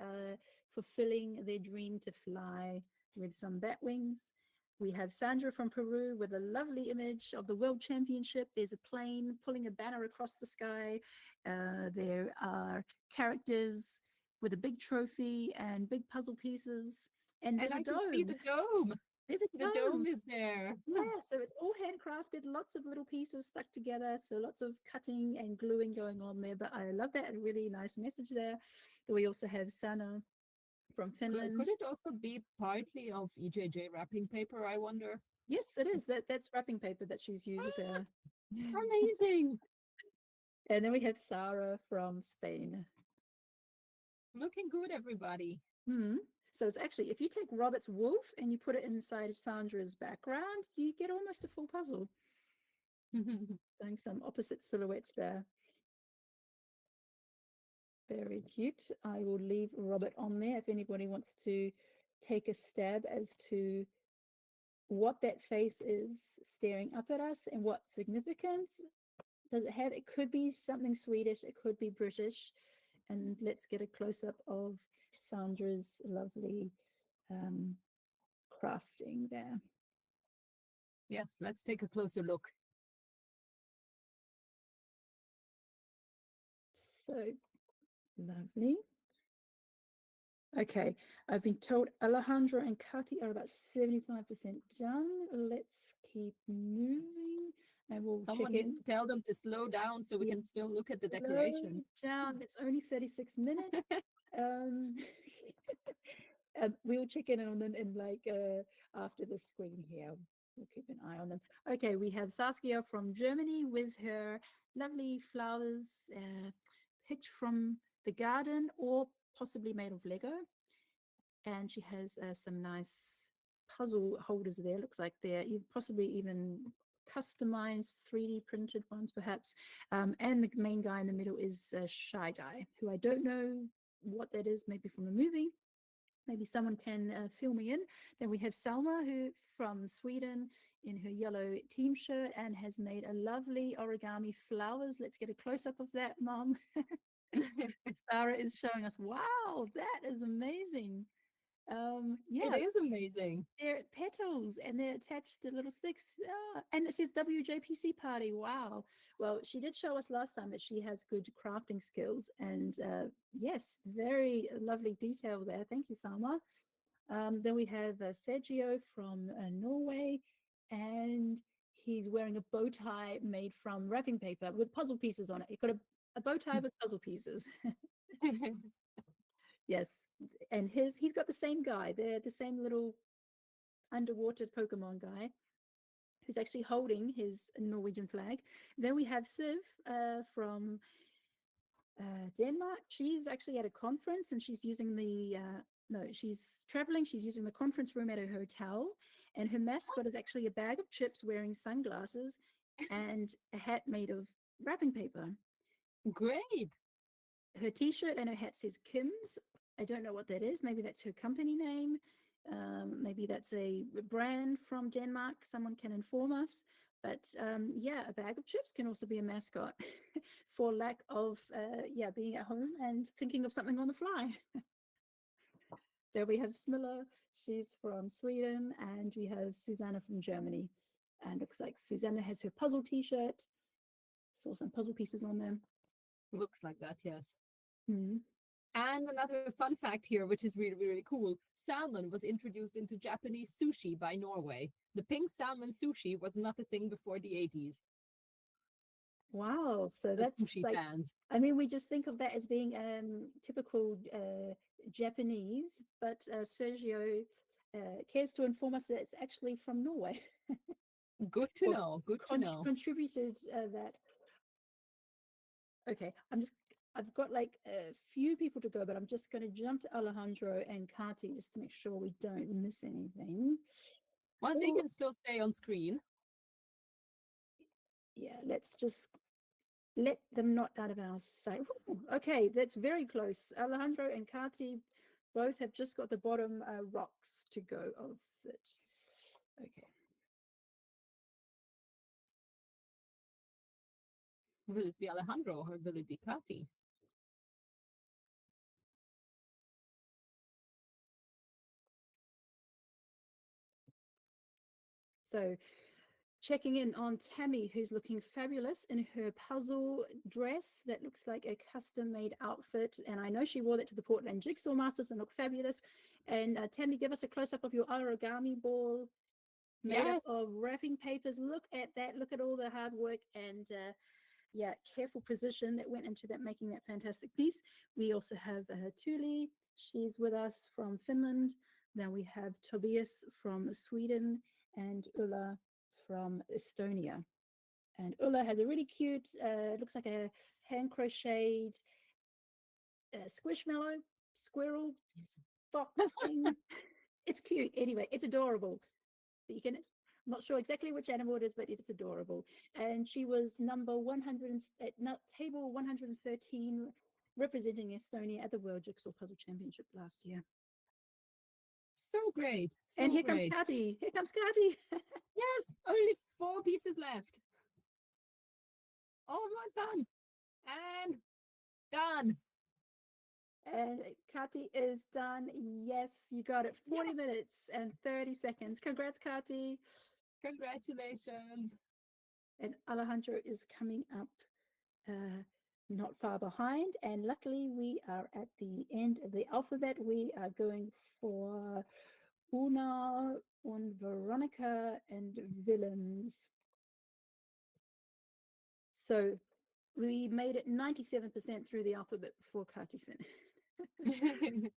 fulfilling their dream to fly with some bat wings. We have Sandra from Peru with a lovely image of the World Championship. There's a plane pulling a banner across the sky. There are characters with a big trophy and big puzzle pieces. And there's I a dome. can see the dome. There's a The dome is there. Yeah, so it's all handcrafted, lots of little pieces stuck together. So lots of cutting and gluing going on there. But I love that. A really nice message there. We also have Sana from Finland. Could it also be partly of EJJ wrapping paper, I wonder? Yes, it is. That's wrapping paper that she's used there. Amazing. And then we have Sarah from Spain. Looking good, everybody. So it's actually, if you take Robert's wolf and you put it inside Sandra's background, you get almost a full puzzle. Doing some opposite silhouettes there. Very cute. I will leave Robert on there if anybody wants to take a stab as to what that face is staring up at us and what significance does it have. It could be something Swedish, it could be British. And let's get a close-up of Sandra's lovely crafting there. Yes, let's take a closer look. So lovely. Okay, I've been told Alejandro and Kati are about 75% done. Let's keep moving and we'll Someone check needs in. to tell them to slow down so we Yeah. can still look at the Slow decoration. down. It's only 36 minutes. um, we'll check in on them in like after the screen here. We'll keep an eye on them. Okay, we have Saskia from Germany with her lovely flowers picked from the garden or possibly made of Lego. And she has some nice puzzle holders there. Looks like they're possibly even customized 3D printed ones perhaps. And the main guy in the middle is Shy Guy, who I don't know what that is, maybe from a movie. Maybe someone can fill me in. Then we have Selma, who from Sweden, in her yellow team shirt and has made a lovely origami flowers. Let's get a close up of that, Mom. Sarah is showing us. Wow, that is amazing. Yeah, It is amazing. they're petals and they're attached to little sticks. And it says WJPC party. Wow. Well, she did show us last time that she has good crafting skills. And yes, very lovely detail there. Thank you, Salma. Then we have Sergio from Norway. And he's wearing a bow tie made from wrapping paper with puzzle pieces on it. He got a bow tie with puzzle pieces. Yes. And he's got the same guy. They're the same little underwater Pokemon guy who's actually holding his Norwegian flag. Then we have Siv from Denmark. She's actually at a conference and she's using the, no, she's traveling. She's using the conference room at her hotel. And her mascot is actually a bag of chips wearing sunglasses and a hat made of wrapping paper. Great. Her t-shirt and her hat says Kim's. I don't know what that is. Maybe that's her company name. Maybe that's a brand from Denmark. Someone can inform us. But yeah, a bag of chips can also be a mascot for lack of being at home and thinking of something on the fly. There we have Smilla. She's from Sweden, and we have Susanna from Germany. And looks like Susanna has her puzzle t-shirt. Saw some puzzle pieces on them. Looks like that, yes. Hmm. And another fun fact here, which is really, really cool. Salmon was introduced into Japanese sushi by Norway. The pink salmon sushi was not a thing before the 80s. Wow, so The that's sushi like, fans. I mean, we just think of that as being typical Japanese, but Sergio cares to inform us that it's actually from Norway. Good to Or know. Good to know. contributed that. Okay, I've got like a few people to go, but I'm just going to jump to Alejandro and Kati just to make sure we don't miss anything. Well, they Ooh, can still stay on screen. yeah, let's just let them not out of our sight. Ooh, okay, that's very close. Alejandro and Kati both have just got the bottom rocks to go of it. Okay. Will it be Alejandro or will it be Kati? So checking in on Tammy, who's looking fabulous in her puzzle dress that looks like a custom-made outfit. And I know she wore that to the Portland Jigsaw Masters and looked fabulous. And Tammy, give us a close-up of your origami ball made up Yes. of wrapping papers. Look at that. Look at all the hard work and yeah, careful precision that went into that, making that fantastic piece. We also have Tuli. She's with us from Finland. Then we have Tobias from Sweden and Ulla from Estonia. And Ulla has a really cute, looks like a hand crocheted squishmallow squirrel fox thing. It's cute. Anyway, it's adorable. You can, I'm not sure exactly which animal it is, but it's adorable. And she was number 100 at table 113, representing Estonia at the World Jigsaw Puzzle Championship last year. So great. So And here great. comes Kati. Here comes Kati. Yes, only 4 pieces left. Almost done. And done. And Kati is done. Yes, you got it. 40 Yes. minutes and 30 seconds. Congrats, Kati. Congratulations. And Alejandro is coming up not far behind. And luckily, we are at the end of the alphabet. We are going for Una and Veronica and Willems. So we made it 97% through the alphabet before Kati finished.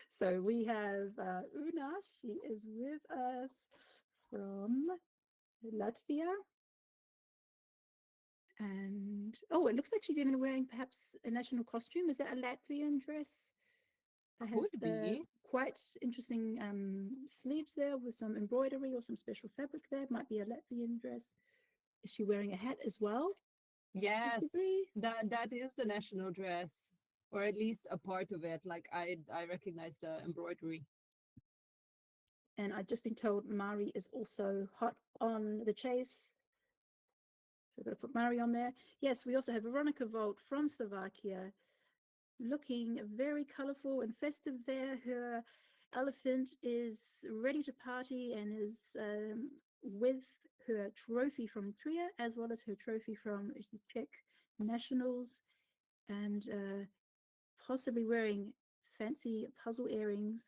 So we have Una. She is with us from Latvia. And oh, it looks like she's even wearing perhaps a national costume. Is that a Latvian dress? It has Could be. quite interesting sleeves there with some embroidery or some special fabric there. It might be a Latvian dress. Is she wearing a hat as well? Yes, that is the national dress, or at least a part of it. Like I recognize the embroidery. And I've just been told Mari is also hot on the chase. So I've got to put Mari on there. Yes, we also have Veronica Volt from Slovakia, looking very colorful and festive there. Her elephant is ready to party and is with her trophy from Trier, as well as her trophy from the Czech Nationals, and possibly wearing fancy puzzle earrings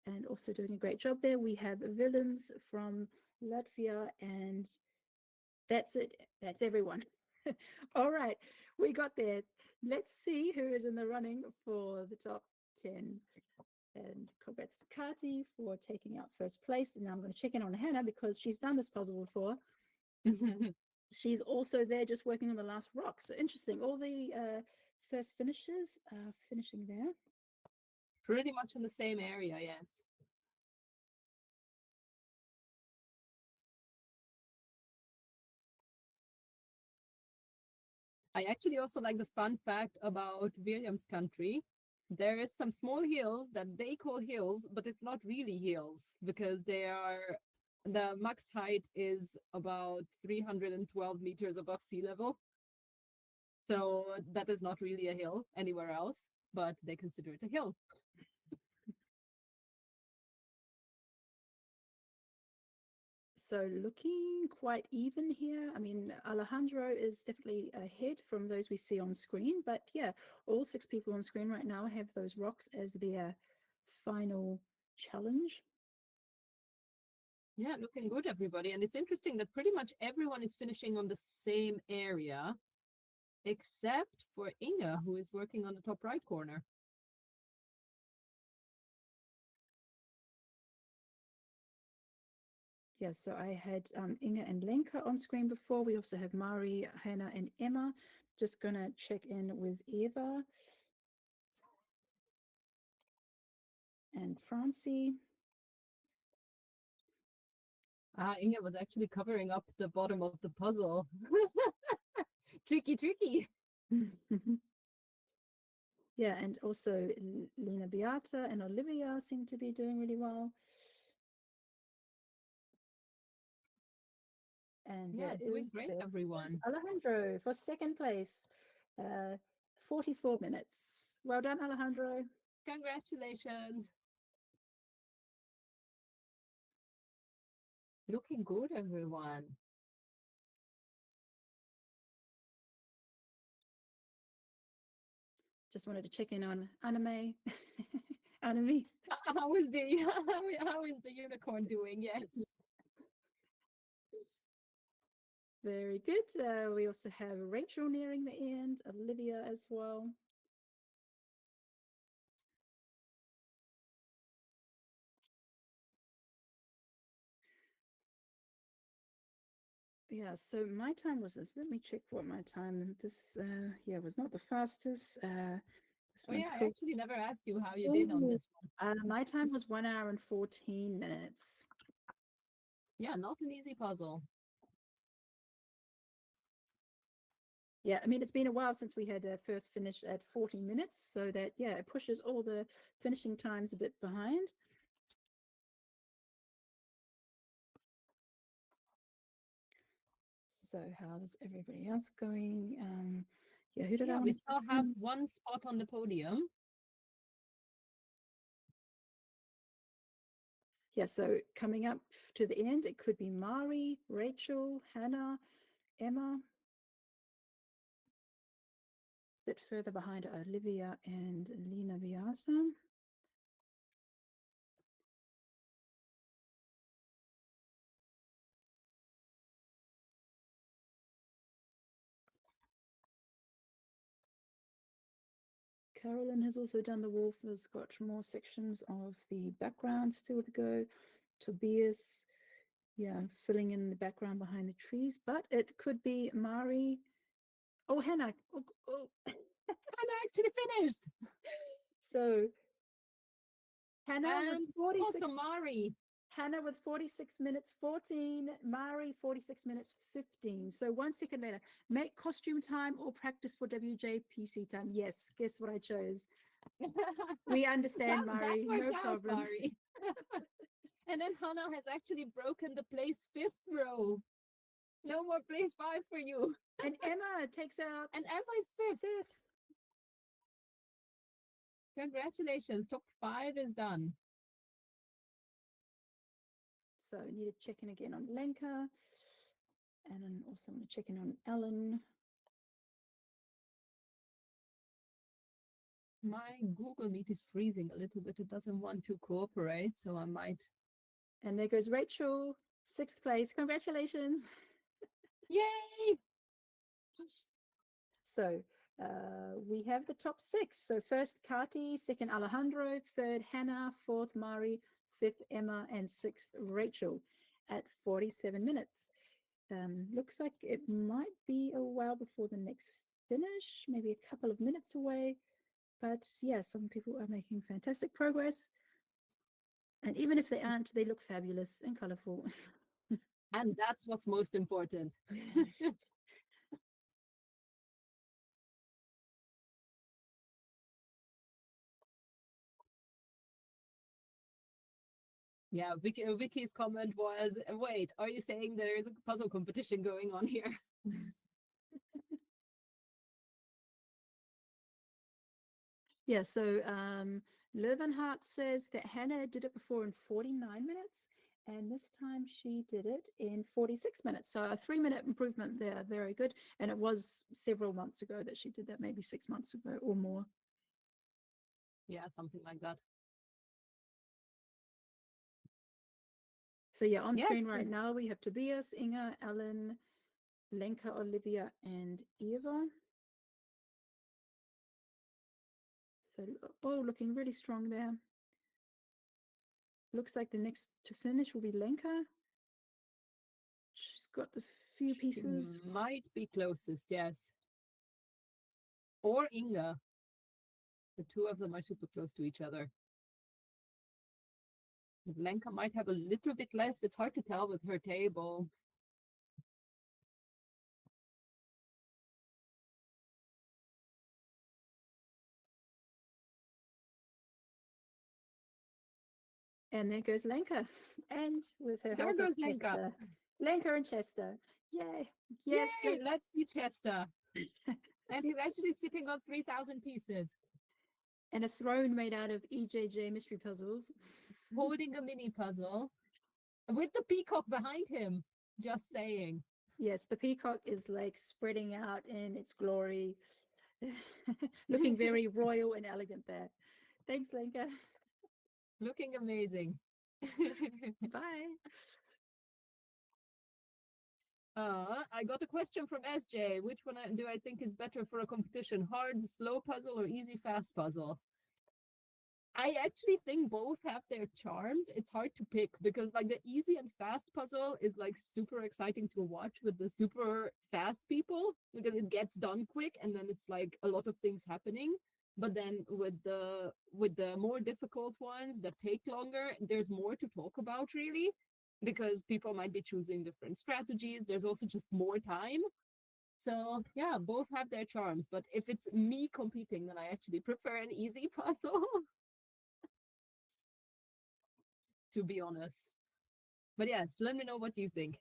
and also doing a great job there. We have Willems from Latvia, and that's it. That's everyone. All right, we got there. Let's see who is in the running for the top 10. And congrats to Kati for taking out first place. And now I'm going to check in on Hannah because she's done this puzzle before. She's also there just working on the last rock. So interesting. All the first finishers are finishing there. Pretty much in the same area, yes. I actually also like the fun fact about William's country. There is some small hills that they call hills, but it's not really hills because the max height is about 312 meters above sea level. So that is not really a hill anywhere else, but they consider it a hill. So looking quite even here. I mean, Alejandro is definitely ahead from those we see on screen, but yeah, all 6 people on screen right now have those rocks as their final challenge. Yeah, looking good, everybody. And it's interesting that pretty much everyone is finishing on the same area, except for Inga, who is working on the top right corner. Yeah, so I had Inga and Lenka on screen before. We also have Mari, Hannah, and Emma. Just gonna check in with Eva and Francie. Inga was actually covering up the bottom of the puzzle. Tricky, tricky. Yeah, and also Lena Beata and Olivia seem to be doing really well. And yeah, doing great, everyone. Alejandro for second place, 44 minutes. Well done, Alejandro. Congratulations. Looking good, everyone. Just wanted to check in on anime. Anime. How is the unicorn doing? Yes. Very good. We also have Rachel nearing the end, Olivia as well. Yeah, so my time was this. Let me check what my time this was not the fastest. This Oh one's yeah, I cool. actually never asked you how you did on Ooh, this one. my time was 1 hour and 14 minutes. Yeah, not an easy puzzle. Yeah, I mean, it's been a while since we had first finished at 40 minutes, so that, yeah, it pushes all the finishing times a bit behind. So how's everybody else going? Yeah, who did I want we to still have one spot on the podium. Yeah, so coming up to the end, it could be Mari, Rachel, Hannah, Emma. bit further behind are Olivia and Lena Viasa. Carolyn has also done the wolf, has got more sections of the background still to go. Tobias, yeah, filling in the background behind the trees, but it could be Mari. Oh, Hannah. Oh. Hannah actually finished. So Hannah with And 46. also Mari. Hannah with 46 minutes 14, Mari 46 minutes 15. So 1 second later, make costume time or practice for WJPC time. Yes, guess what I chose? We understand, Mari, worked no out, problem. Mari. And then Hannah has actually broken the place 5th row. No more place 5 for you. And Emma takes out. And Emma is 5th. Congratulations, top 5 is done. So I need to check in again on Lenka. And then also want to check in on Ellen. My Google Meet is freezing a little bit. It doesn't want to cooperate, so I might. And there goes Rachel, 6th place. Congratulations. Yay! So we have the top 6. So first Kati, second Alejandro, third Hannah, fourth Mari, fifth Emma, and sixth Rachel at 47 minutes. Looks like it might be a while before the next finish, maybe a couple of minutes away. But yeah, some people are making fantastic progress. And even if they aren't, they look fabulous and colorful. And that's what's most important. Yeah, Vicky's comment was, wait, are you saying there is a puzzle competition going on here? Yeah, so Löwenhardt says that Hannah did it before in 49 minutes, and this time she did it in 46 minutes. So a 3-minute improvement there, very good. And it was several months ago that she did that, maybe 6 months ago or more. Yeah, something like that. So yeah, on screen right now, we have Tobias, Inga, Ellen, Lenka, Olivia, and Eva. So, oh, looking really strong there. Looks like the next to finish will be Lenka. She's got the few pieces. She might be closest, yes. Or Inga. The two of them are super close to each other. Lenka might have a little bit less. It's hard to tell with her table. And there goes Lenka. And with her There help goes is Lenka. Chester. Lenka and Chester. Yay. Yes, yay, let's see Chester. And he's actually sitting on 3,000 pieces. And a throne made out of EJJ mystery puzzles. Holding a mini puzzle with the peacock behind him. Just saying. Yes, the peacock is like spreading out in its glory. Looking very royal and elegant there. Thanks, Lenka. Looking amazing. Bye. I got a question from SJ. Which one do I think is better for a competition? Hard, slow puzzle or easy, fast puzzle? I actually think both have their charms. It's hard to pick because like the easy and fast puzzle is like super exciting to watch with the super fast people because it gets done quick and then it's like a lot of things happening. But then with the more difficult ones that take longer, there's more to talk about really because people might be choosing different strategies. There's also just more time. So yeah, both have their charms. But if it's me competing, then I actually prefer an easy puzzle. To be honest. But yes, let me know what you think.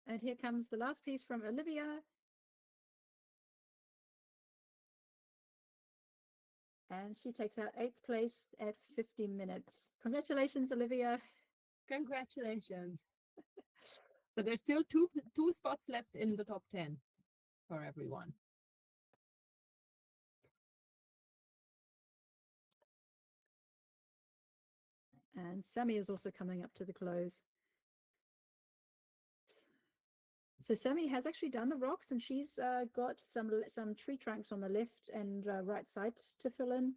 And here comes the last piece from Olivia. And she takes out 8th place at 50 minutes. Congratulations, Olivia. Congratulations. So there's still two spots left in the top 10 for everyone. And Sammy is also coming up to the close. So Sammy has actually done the rocks, and she's got some tree trunks on the left and right side to fill in.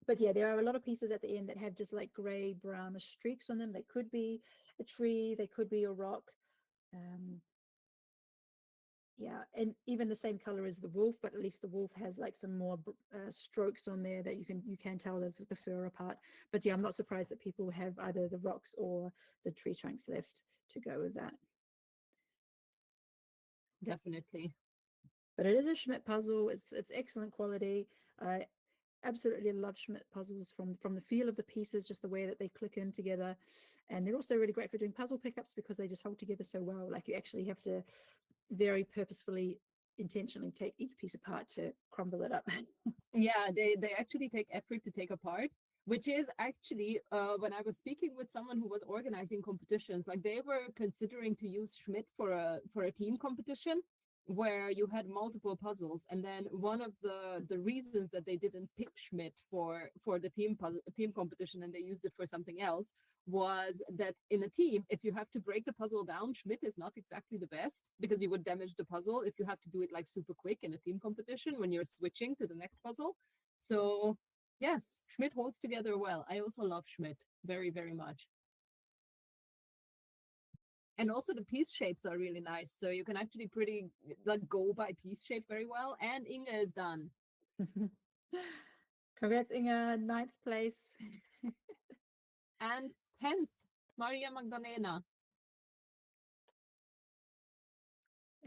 But yeah, there are a lot of pieces at the end that have just like gray brownish streaks on them. They could be a tree, they could be a rock. Yeah, and even the same color as the wolf, but at least the wolf has like some more strokes on there that you can tell the fur apart. But yeah, I'm not surprised that people have either the rocks or the tree trunks left to go with that. Definitely. But it is a Schmidt puzzle. It's excellent quality. I absolutely love Schmidt puzzles from the feel of the pieces, just the way that they click in together. And they're also really great for doing puzzle pickups because they just hold together so well. Like you actually have to very purposefully, intentionally take each piece apart to crumble it up. Yeah, they actually take effort to take apart, which is actually when I was speaking with someone who was organizing competitions, like they were considering to use Schmidt for a team competition where you had multiple puzzles, and then one of the reasons that they didn't pick Schmidt for the team competition and they used it for something else was that in a team, if you have to break the puzzle down, Schmidt is not exactly the best because you would damage the puzzle if you have to do it like super quick in a team competition when you're switching to the next puzzle. So yes, Schmidt holds together well. I also love Schmidt very, very much. And also the piece shapes are really nice. So you can actually pretty like go by piece shape very well. And Inge is done. Congrats, Inge, 9th place. And 10th, Maria Magdalena.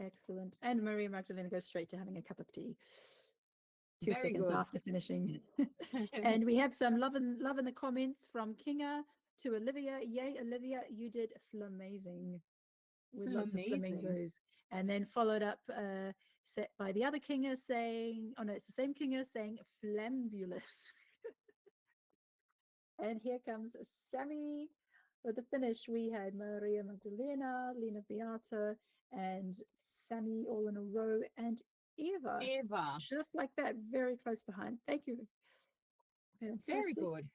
Excellent. And Maria Magdalena goes straight to having a cup of tea. Two Very seconds good. after finishing. And we have some love in the comments from Kinga to Olivia. Yay, Olivia, you did flamazing with lots of flamingos. And then followed up set by the other Kinga saying, oh no, it's the same Kinga saying flambulous. And here comes Sammy with the finish. We had Maria Magdalena, Lena Beata, and Sammy all in a row, and Eva. Just like that, very close behind. Thank you. Fantastic. Very good.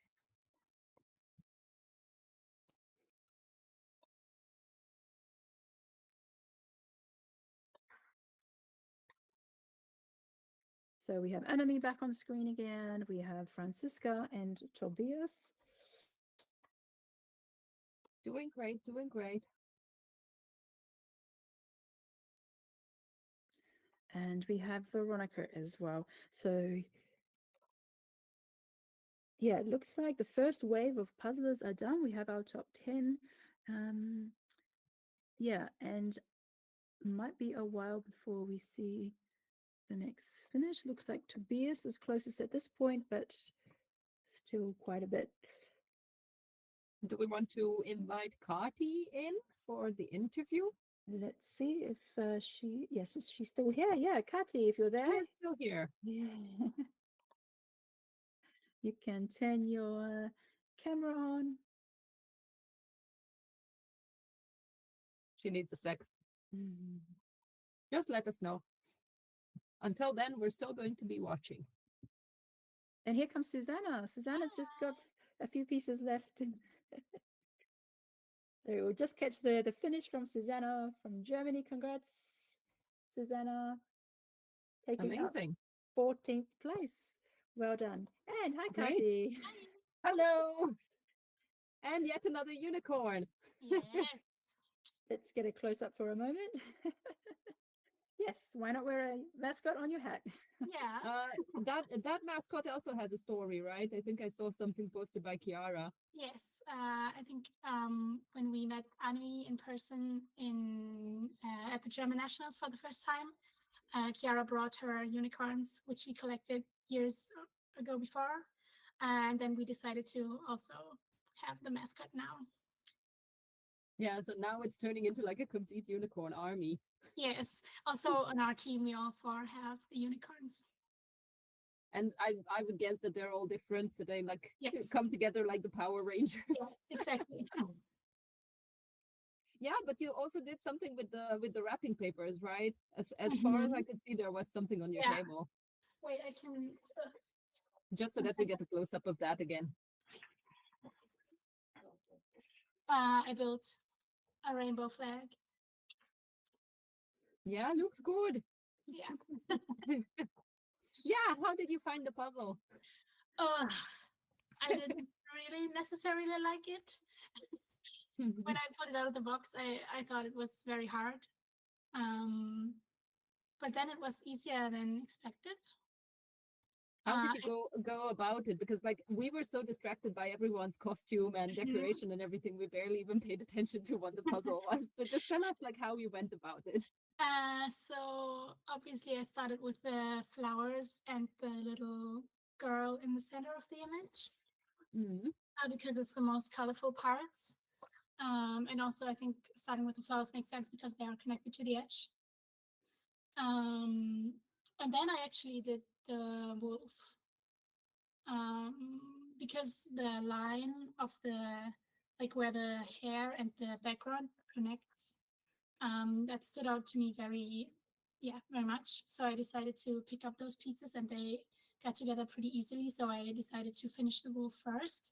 So we have Enemy back on screen again. We have Francisca and Tobias. Doing great, doing great. And we have Veronica as well. So yeah, it looks like the first wave of puzzlers are done. We have our top 10. Yeah, and might be a while before we see the next finish. Looks like Tobias is closest at this point, but still quite a bit. Do we want to invite Kati in for the interview? Let's see if yes, she's still here. Yeah, Kati, if you're there. She is still here. Yeah. You can turn your camera on. She needs a sec. Just let us know. Until then, we're still going to be watching. And here comes Susanna. Susanna's just got a few pieces left. There, we'll just catch the finish from Susanna from Germany. Congrats, Susanna. Taking Amazing. Up 14th place. Well done. And hi, Great. Kati. Hello. And yet another unicorn. Yes. Let's get a close up for a moment. Yes, why not wear a mascot on your hat? Yeah. That mascot also has a story, right? I think I saw something posted by Chiara. Yes. I think when we met Annie in person at the German Nationals for the first time, Chiara brought her unicorns, which she collected years ago before. And then we decided to also have the mascot now. Yeah, so now it's turning into like a complete unicorn army. Yes. Also on our team, we all four have the unicorns. And I would guess that they're all different, so they like Yes. come together like the Power Rangers. Yes, exactly. Yeah, but you also did something with the wrapping papers, right? As far as I Mhm. could see, there was something on your Yeah. table. Wait, I can. Just so One that we second. get a close up of that again. I built a rainbow flag. Yeah, looks good. Yeah. Yeah, how did you find the puzzle? Oh, I didn't really necessarily like it. When I pulled it out of the box, I thought it was very hard. Um, but then it was easier than expected. How did you I, go about it? Because like we were so distracted by everyone's costume and Mhm. decoration and everything, we barely even paid attention to what the puzzle was. So just tell us like how you went about it. So obviously I started with the flowers and the little girl in the center of the image Mm. because it's the most colorful parts. And also I think starting with the flowers makes sense because they are connected to the edge. Um, and then I actually did the wolf because the line of the like where the hair and the background connects that stood out to me very much. So I decided to pick up those pieces and they got together pretty easily. So I decided to finish the wolf first.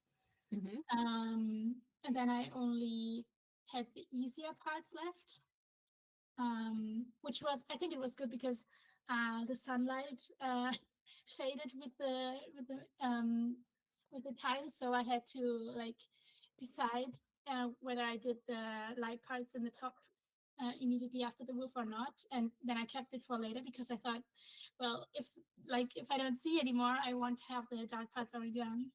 Mm-hmm. And then I only had the easier parts left, which was, I think it was good because the sunlight faded with the time. So I had to like decide whether I did the light parts in the top immediately after the wolf or not, and then I kept it for later because I thought, well, if I don't see anymore, I want to have the dark parts already done.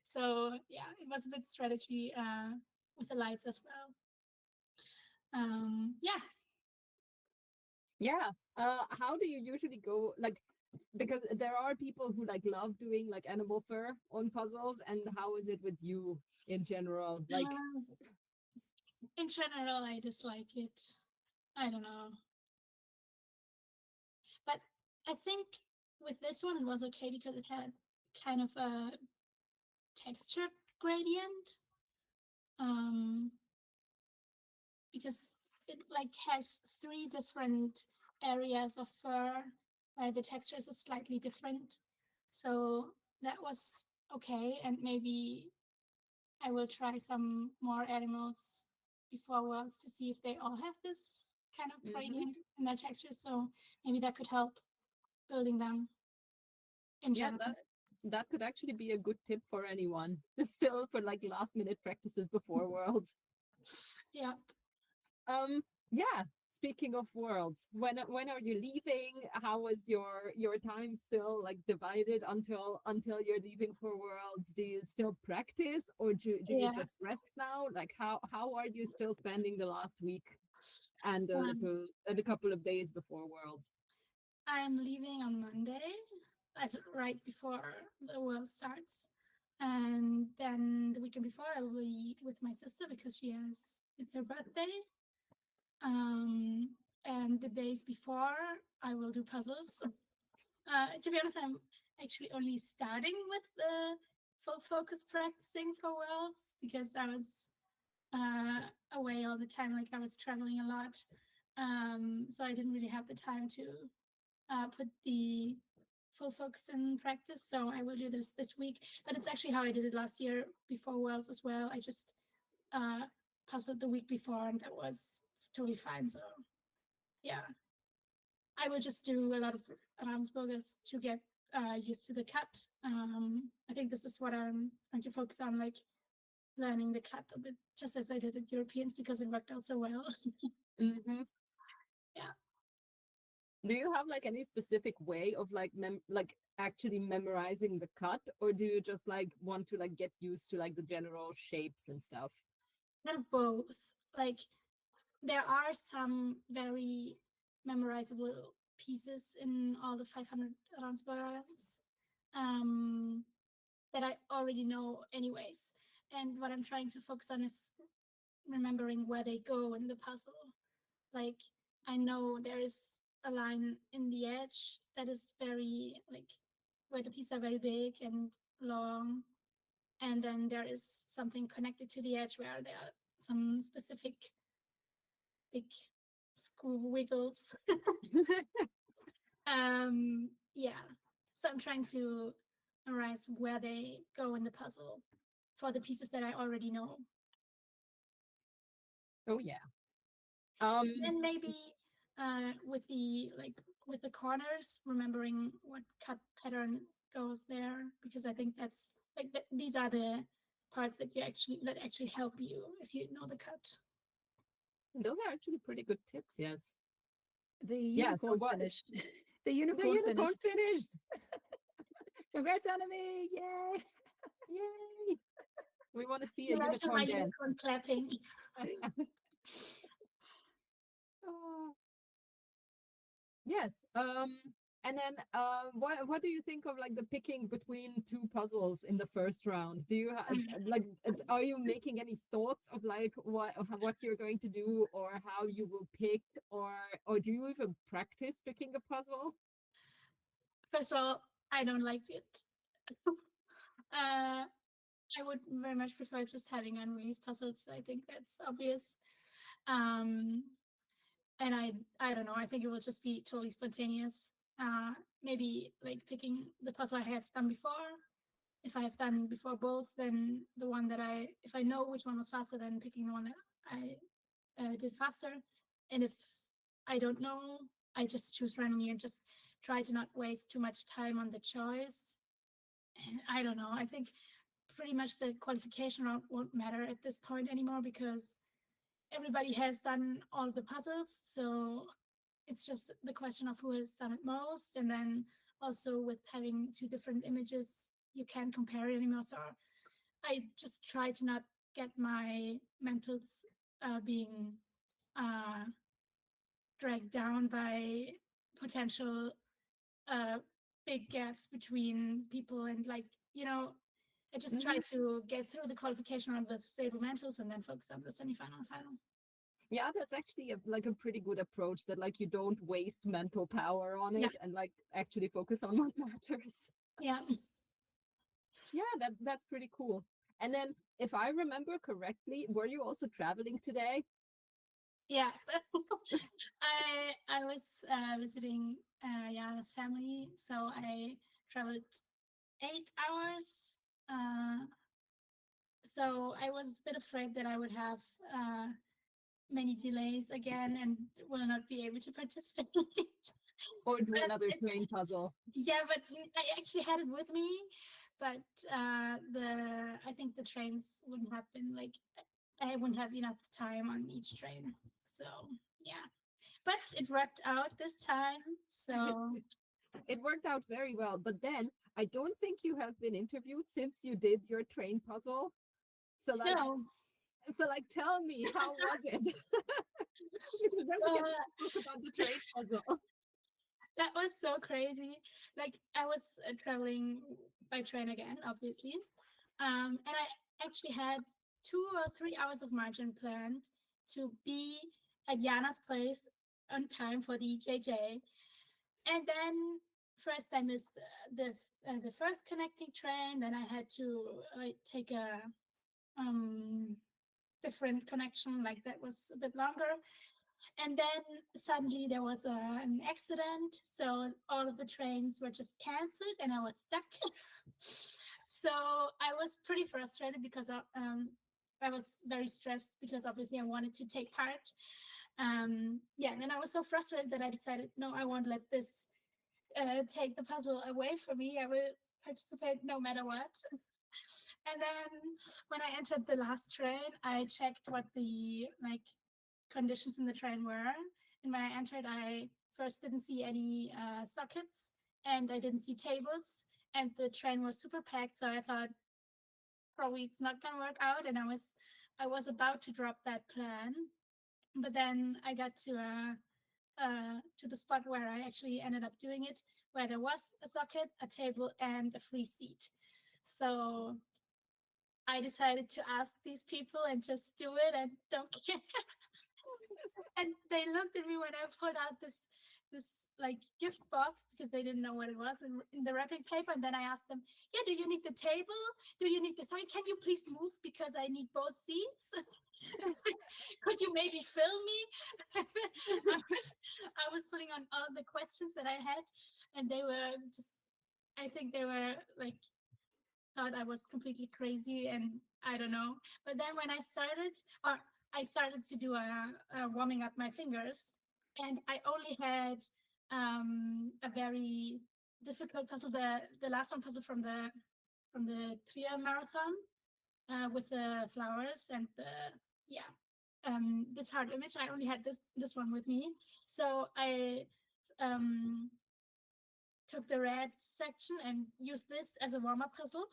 So yeah, it was a bit strategy with the lights as well. Yeah. Yeah. How do you usually go like because there are people who like love doing like animal fur on puzzles, and how is it with you in general? Like Um, in general, I dislike it. I don't know. But I think with this one, it was okay because it had kind of a texture gradient. Um, because it like has three different areas of fur where the textures are slightly different. So that was okay. And maybe I will try some more animals before Worlds to see if they all have this kind of mhm. gradient in their textures. So maybe that could help building them in Yeah, general. that could actually be a good tip for anyone. Still for like last minute practices before Worlds. Yeah. Yeah. Speaking of Worlds, when are you leaving? How is your time still like divided until you're leaving for Worlds? Do you still practice or do you Yeah. just rest now? Like how are you still spending the last week and Um, a couple of days before Worlds? I'm leaving on Monday. That's right before the world starts. And then the weekend before, I will be with my sister because it's her birthday. Um, and the days before, I will do puzzles. To be honest, I'm actually only starting with the full focus practicing for Worlds because I was away all the time. Like I was traveling a lot. So I didn't really have the time to put the full focus in practice. So I will do this week. But it's actually how I did it last year before Worlds as well. I just uh, puzzled the week before, and that was totally fine. So yeah, I will just do a lot of Ravensburgers to get used to the cut. I think this is what I'm going to focus on, like learning the cut a bit, just as I did at Europeans because it worked out so well. Mm-hmm. Yeah. Do you have like any specific way of like actually memorizing the cut, or do you just like want to like get used to like the general shapes and stuff? Both. Like there are some very memorizable pieces in all the 500 Ransborgs that I already know anyways. And what I'm trying to focus on is remembering where they go in the puzzle. Like I know there is a line in the edge that is very like where the pieces are very big and long, and then there is something connected to the edge where there are some specific big school wiggles. Yeah. So I'm trying to memorize where they go in the puzzle for the pieces that I already know. Oh yeah. Then maybe with the corners, remembering what cut pattern goes there, because I think that's these are the parts that actually help you if you know the cut. Those are actually pretty good tips. Yes. The Yeah. So unicorn what? finished. The The unicorn unicorn finished. finished. Congrats, Anime! Yay! Yay! We want to see a Imagine my unicorn dance. unicorn clapping. Oh, yes. And then what do you think of like the picking between two puzzles in the first round? Do you like are you making any thoughts of like what you're going to do or how you will pick or do you even practice picking a puzzle? First of all, I don't like it. uh, I would very much prefer just having unreleased puzzles. I think that's obvious. Um, and I don't know. I think it will just be totally spontaneous. Maybe like picking the puzzle I have done before. If I have done before both, then the one that if I know which one was faster, then picking the one that I did faster. And if I don't know, I just choose randomly and just try to not waste too much time on the choice. And I don't know. I think pretty much the qualification round won't matter at this point anymore because everybody has done all of the puzzles. So it's just the question of who has done it most. And then also with having two different images, you can't compare it anymore. So I just try to not get my mentals being dragged down by potential uh, big gaps between people. And I just try to get through the qualification of the stable mentals and then focus on the semifinal and final. Yeah, that's actually like a pretty good approach that like you don't waste mental power on it and like actually focus on what matters. Yeah. Yeah, that's pretty cool. And then if I remember correctly, were you also traveling today? Yeah. I was visiting Yana's family, so I traveled 8 hours. So I was a bit afraid that I would have many delays again and will not be able to participate. Or do But another train puzzle? yeah, but I actually had it with me, but I think the trains wouldn't have been like I wouldn't have enough time on each train. So yeah, but it worked out this time. So It worked out very well. But then I don't think you have been interviewed since you did your train puzzle. So like no, tell me, how was it? Because then we can talk about the train puzzle. that was so crazy. Like I was traveling by train again, obviously, and I actually had 2 or 3 hours of margin planned to be at Jana's place on time for the JJ. And then first I missed the first connecting train. Then I had to take a different connection, like that was a bit longer. And then suddenly there was an accident, so all of the trains were just cancelled, and I was stuck. So I was pretty frustrated because I was very stressed because obviously I wanted to take part. Yeah, and then I was so frustrated that I decided, no, I won't let this take the puzzle away from me. I will participate no matter what. And then when I entered the last train, I checked what the conditions in the train were. And when I entered, I first didn't see any sockets and I didn't see tables. And the train was super packed, so I thought probably it's not gonna work out. And I was about to drop that plan, but then I got to the spot where I actually ended up doing it, where there was a socket, a table, and a free seat. So I decided to ask these people and just do it and don't care. And they looked at me when I pulled out this like gift box because they didn't know what it was in the wrapping paper. And then I asked them, yeah, do you need the table? Do you need the sorry, can you please move because I need both seats? Could you maybe film me? I was putting on all the questions that I had, and they were just, I think they were like, thought I was completely crazy, and I don't know. But then when I started to do a warming up my fingers, and I only had a very difficult puzzle, the last one puzzle from the Trier marathon, with the flowers and the, yeah, this hard image. I only had this one with me, so I um took the red section and used this as a warm-up puzzle.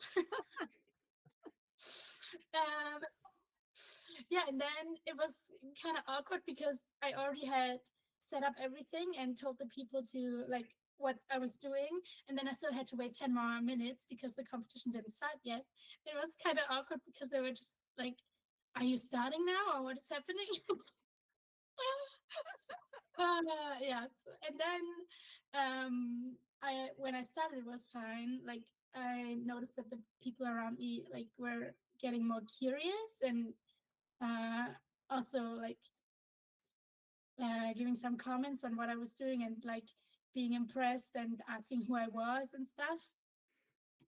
um, yeah, and then it was kind of awkward because I already had set up everything and told the people to like what I was doing, and then I still had to wait 10 more minutes because the competition didn't start yet. It was kind of awkward because they were just like, "Are you starting now, or what is happening?" Yeah, and then I when I started, it was fine. Like, I noticed that the people around me like were getting more curious, and also like giving some comments on what I was doing, and like being impressed and asking who I was and stuff.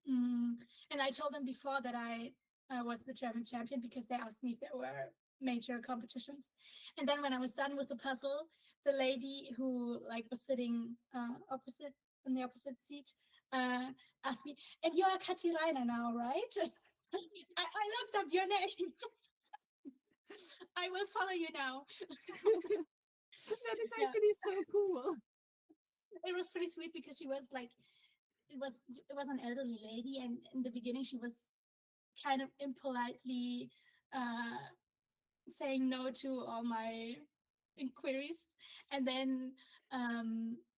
And I told them before that I was the German champion because they asked me if there were major competitions. And then when I was done with the puzzle, the lady who like was sitting opposite in the opposite seat asked me, "And you are Kathi Reiner now, right?" I looked up your name. I will follow you now. That is Yeah, actually so cool. it was pretty sweet because she was like, it was an elderly lady, and in the beginning she was kind of impolitely uh, saying no to all my inquiries, and then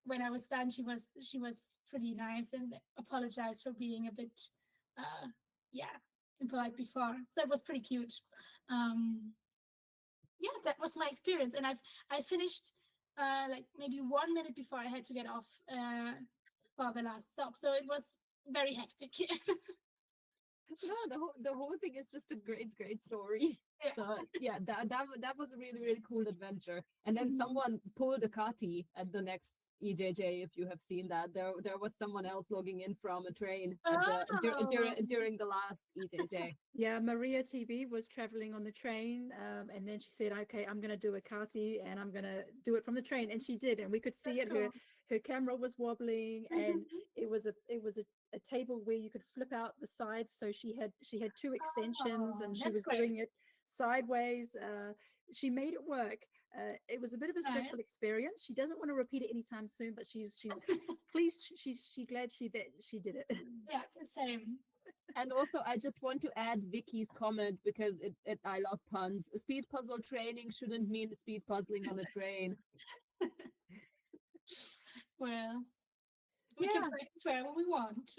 when I was done, she was pretty nice and apologized for being a bit uh, yeah, impolite before. So it was pretty cute. Um, yeah, that was my experience, and I finished like maybe 1 minute before I had to get off for the last stop. So it was very hectic. No, the whole thing is just a great story. Yeah. So yeah, that was a really cool adventure. And then Mhm. someone pulled a Kati at the next EJJ. If you have seen that, there was someone else logging in from a train at Oh. during the last EJJ. Yeah, Maria TB was traveling on the train, and then she said, "Okay, I'm going to do a karti, and I'm going to do it from the train." And she did, and we could see That's it. cool. Her camera was wobbling, and it was a table where you could flip out the sides. So she had two extensions, Oh, and she that's was great. doing it sideways. She made it work. It was a bit of a Nice. stressful experience. She doesn't want to repeat it anytime soon, but she's pleased. She's glad she did it. Yeah, same. And also, I just want to add Vicky's comment because I love puns. Speed puzzle training shouldn't mean speed puzzling on a train. Well, we can Yeah. practice wherever we want.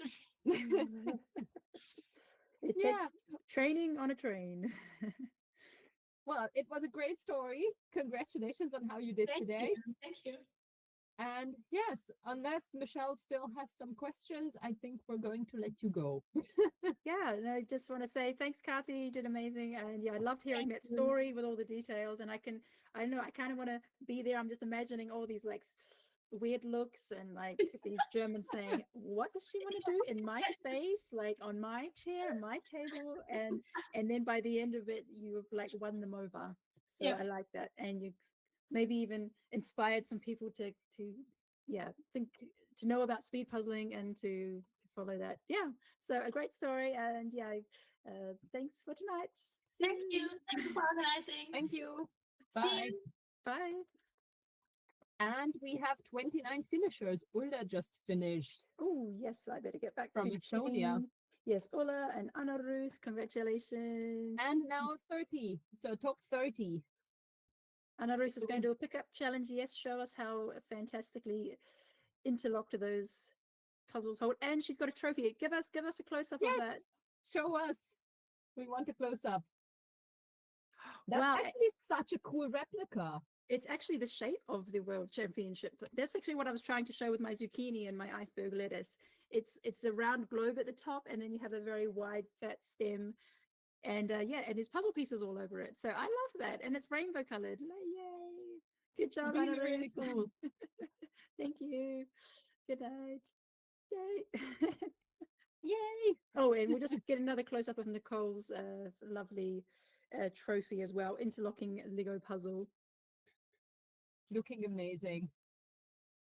It Yeah. takes training on a train. Well, it was a great story. Congratulations on how you did Thank today. you. Thank you. And yes, unless Michelle still has some questions, I think we're going to let you go. Yeah, and I just want to say thanks, Kati. You did amazing. And yeah, I loved hearing Thank that you. story with all the details. And I don't know, I kind of want to be there. I'm just imagining all these like weird looks and like these Germans saying, "What does she want to do in my space, like on my chair and my table?" And then by the end of it, you've like won them over. So Yeah. I like that. And you maybe even inspired some people to yeah, think to know about speed puzzling and to follow that. Yeah, so a great story. And yeah, thanks for tonight. See Thank you. you. Thank you for organizing. Thank you. See Bye. you. Bye. And we have 29 finishers. Ulla just finished Oh yes, I better get back from to Estonia. checking. Yes, Ola and Anna Rus, congratulations. And now 30. So top 30. Anna Rus is going to do a pickup challenge. Yes, show us how fantastically interlocked those puzzles hold. And she's got a trophy. Give us a close-up of Yes, that. show us. We want a close up. That's Wow. actually such a cool replica. It's actually the shape of the world championship. That's actually what I was trying to show with my zucchini and my iceberg lettuce. It's a round globe at the top, and then you have a very wide, fat stem And yeah, and there's puzzle pieces all over it. So I love that. And it's rainbow colored. Yay. Good job, Really, really Annalise. cool. Thank you. Good night. Yay. Yay! Oh, and we'll just get another close up of Nicole's lovely trophy as well, interlocking Lego puzzle. Looking amazing.